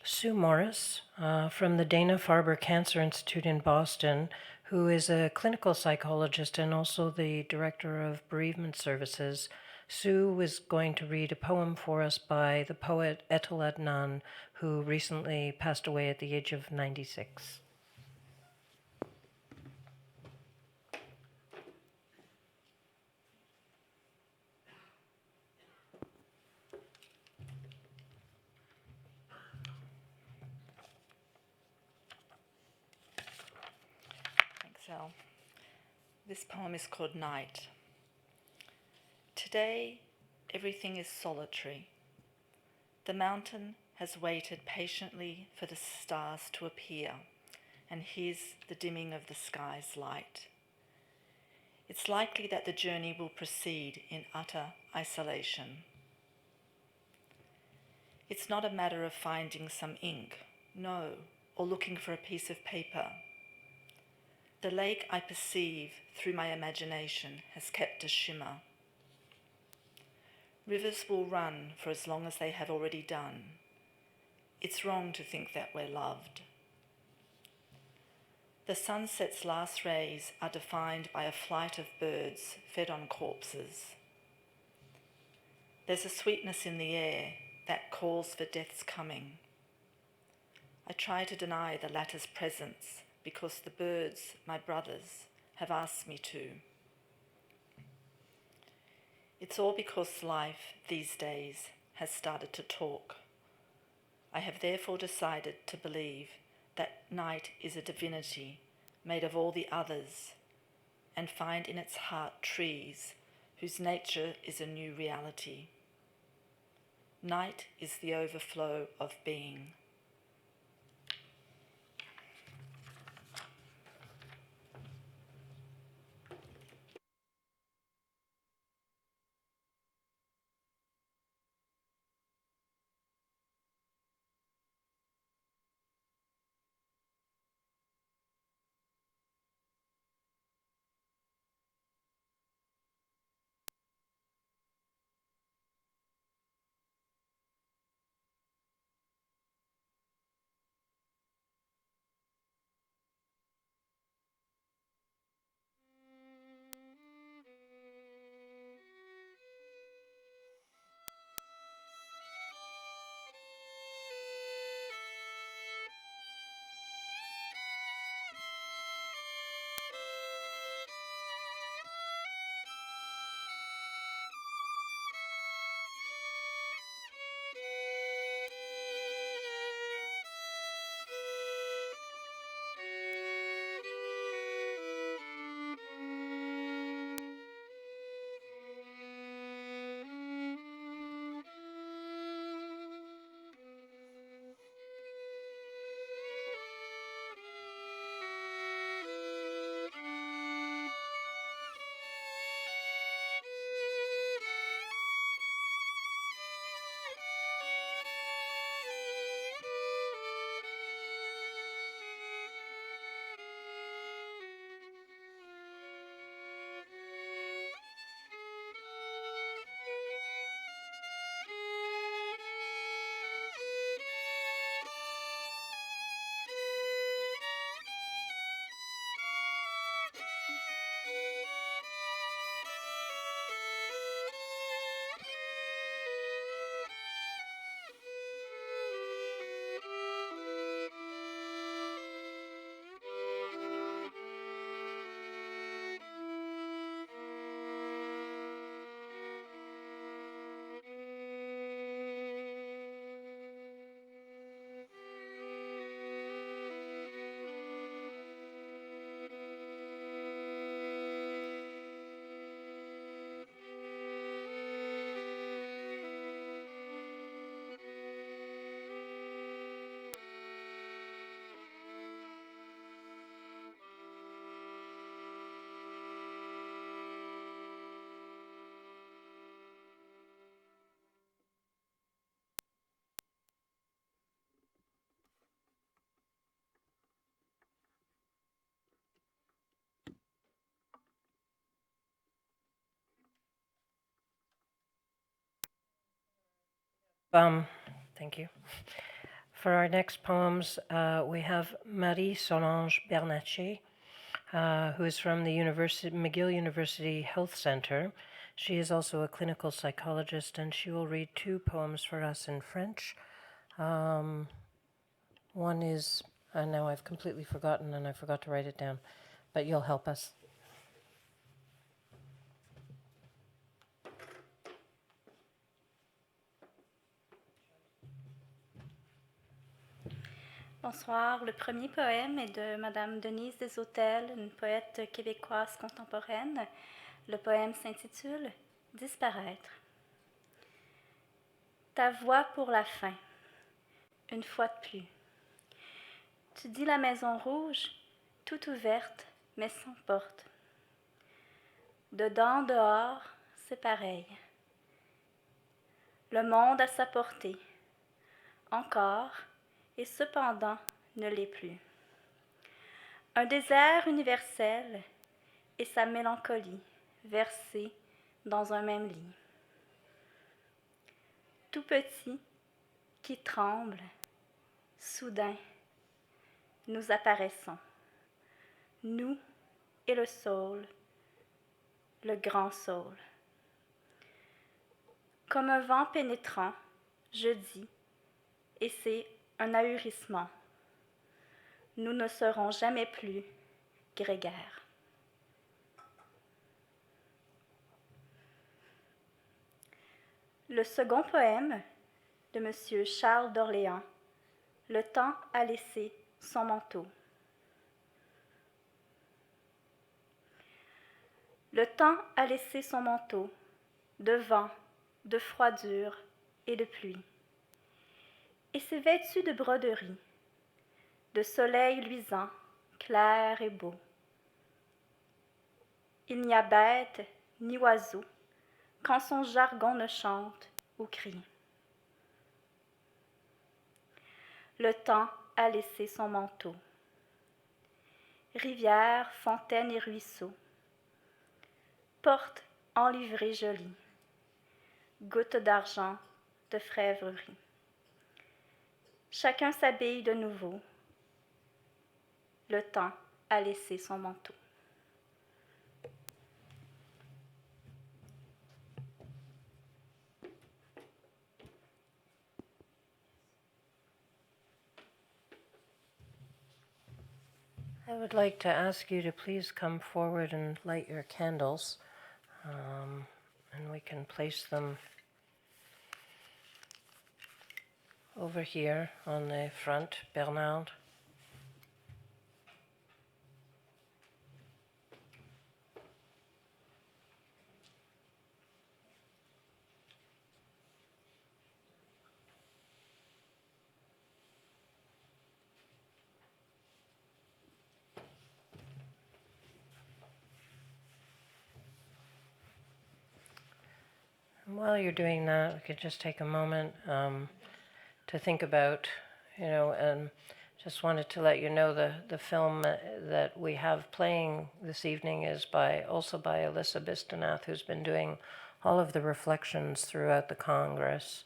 Sue Morris from the Dana-Farber Cancer Institute in Boston, who is a clinical psychologist and also the director of bereavement services. Sue is going to read a poem for us by the poet Etel Adnan, who recently passed away at the age of 96. Thanks, Elle. This poem is called Night. Today, everything is solitary. The mountain has waited patiently for the stars to appear, and here's the dimming of the sky's light. It's likely that the journey will proceed in utter isolation. It's not a matter of finding some ink, no, or looking for a piece of paper. The lake I perceive through my imagination has kept a shimmer. Rivers will run for as long as they have already done. It's wrong to think that we're loved. The sunset's last rays are defined by a flight of birds fed on corpses. There's a sweetness in the air that calls for death's coming. I try to deny the latter's presence because the birds, my brothers, have asked me to. It's all because life these days has started to talk. I have therefore decided to believe that night is a divinity made of all the others, and find in its heart trees whose nature is a new reality. Night is the overflow of being. Thank you. For our next poems, we have Marie-Solange Bernatchez, who is from the McGill University Health Center. She is also a clinical psychologist, and she will read 2 poems for us in French. One is, now I've completely forgotten, and I forgot to write it down, but you'll help us. Bonsoir. Le premier poème est de Madame Denise Desautels, une poète québécoise contemporaine. Le poème s'intitule « Disparaître ». Ta voix pour la fin, une fois de plus. Tu dis la maison rouge, toute ouverte, mais sans porte. Dedans, dehors, c'est pareil. Le monde à sa portée, encore, et cependant ne l'est plus. Un désert universel et sa mélancolie versée dans un même lit. Tout petit, qui tremble, soudain, nous apparaissons, nous et le saule, le grand saule. Comme un vent pénétrant, je dis, et c'est un ahurissement. Nous ne serons jamais plus grégaires. Le second poème de M. Charles d'Orléans, Le temps a laissé son manteau. Le temps a laissé son manteau de vent, de froidure et de pluie. Et s'est vêtu de broderies, de soleil luisant, clair et beau. Il n'y a bête ni oiseau quand son jargon ne chante ou crie. Le temps a laissé son manteau. Rivières, fontaines et ruisseaux, portes enlivrées jolies, gouttes d'argent de frèvrerie. Chacun s'habille de nouveau. Le temps a laissé son manteau. I would like to ask you to please come forward and light your candles, and we can place them over here on the front, Bernard. And while you're doing that, we could just take a moment to think about, just wanted to let you know the film that we have playing this evening is also by Alyssa Bistanath, who's been doing all of the reflections throughout the Congress.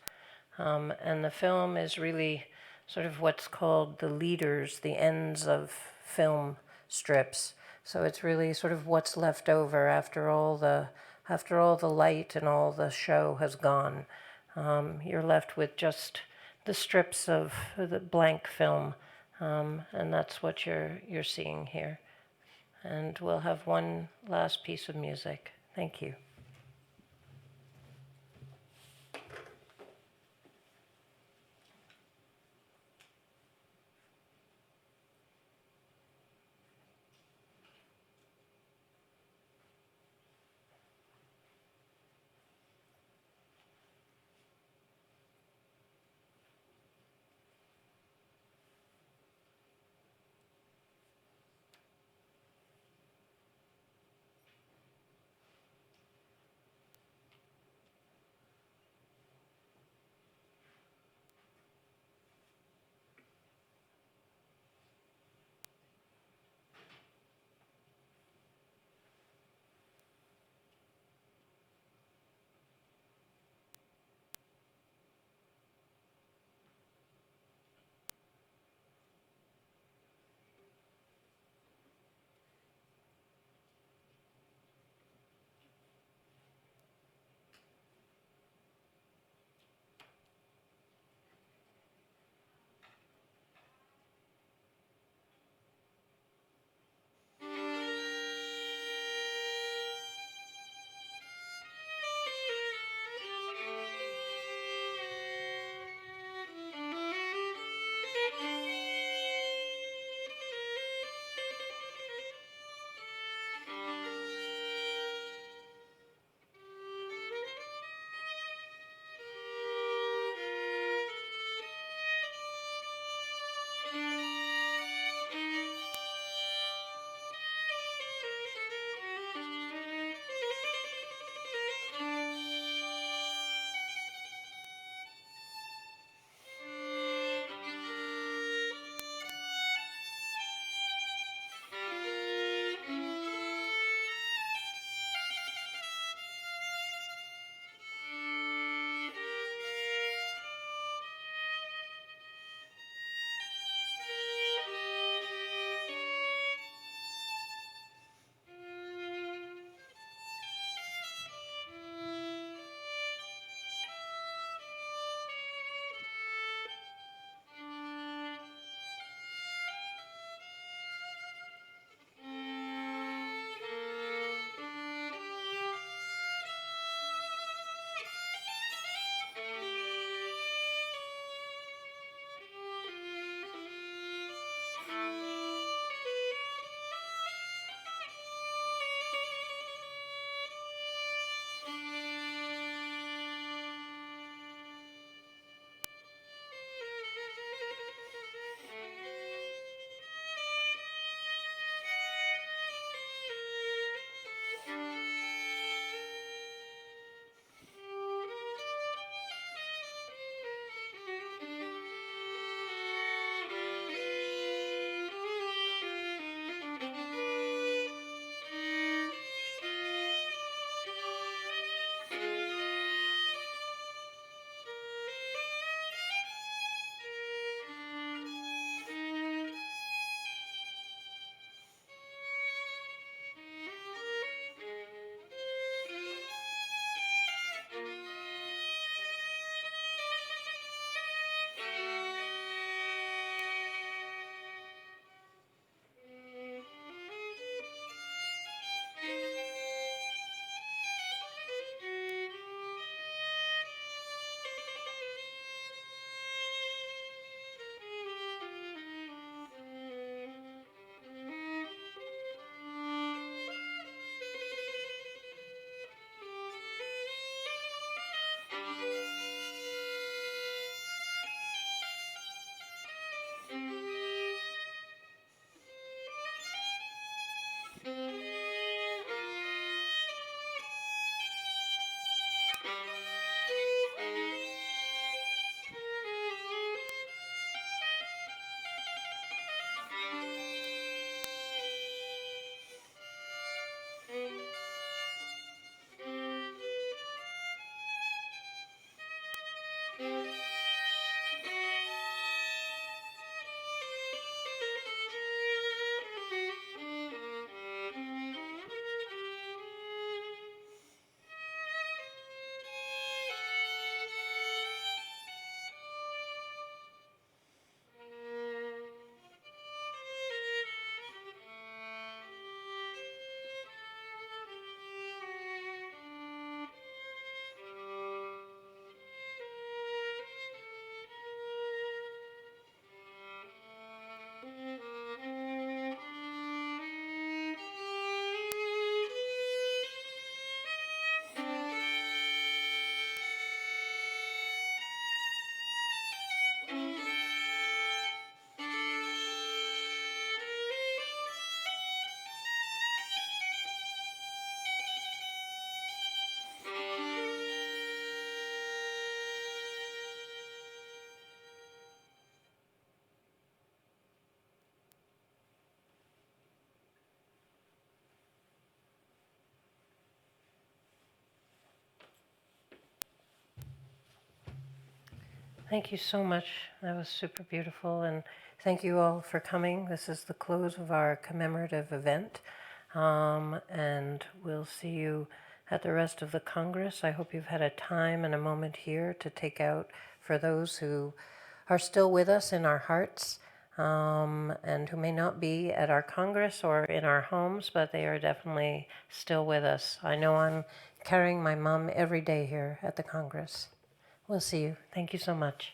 And the film is really sort of what's called the leaders, the ends of film strips. So it's really sort of what's left over after all the light and all the show has gone. You're left with just the strips of the blank film, and that's what you're seeing here. And we'll have one last piece of music. Thank you. Thank you so much. That was super beautiful. And thank you all for coming. This is the close of our commemorative event. And we'll see you at the rest of the Congress. I hope you've had a time and a moment here to take out for those who are still with us in our hearts, and who may not be at our Congress or in our homes, but they are definitely still with us. I know I'm carrying my mom every day here at the Congress. We'll see you. Thank you so much.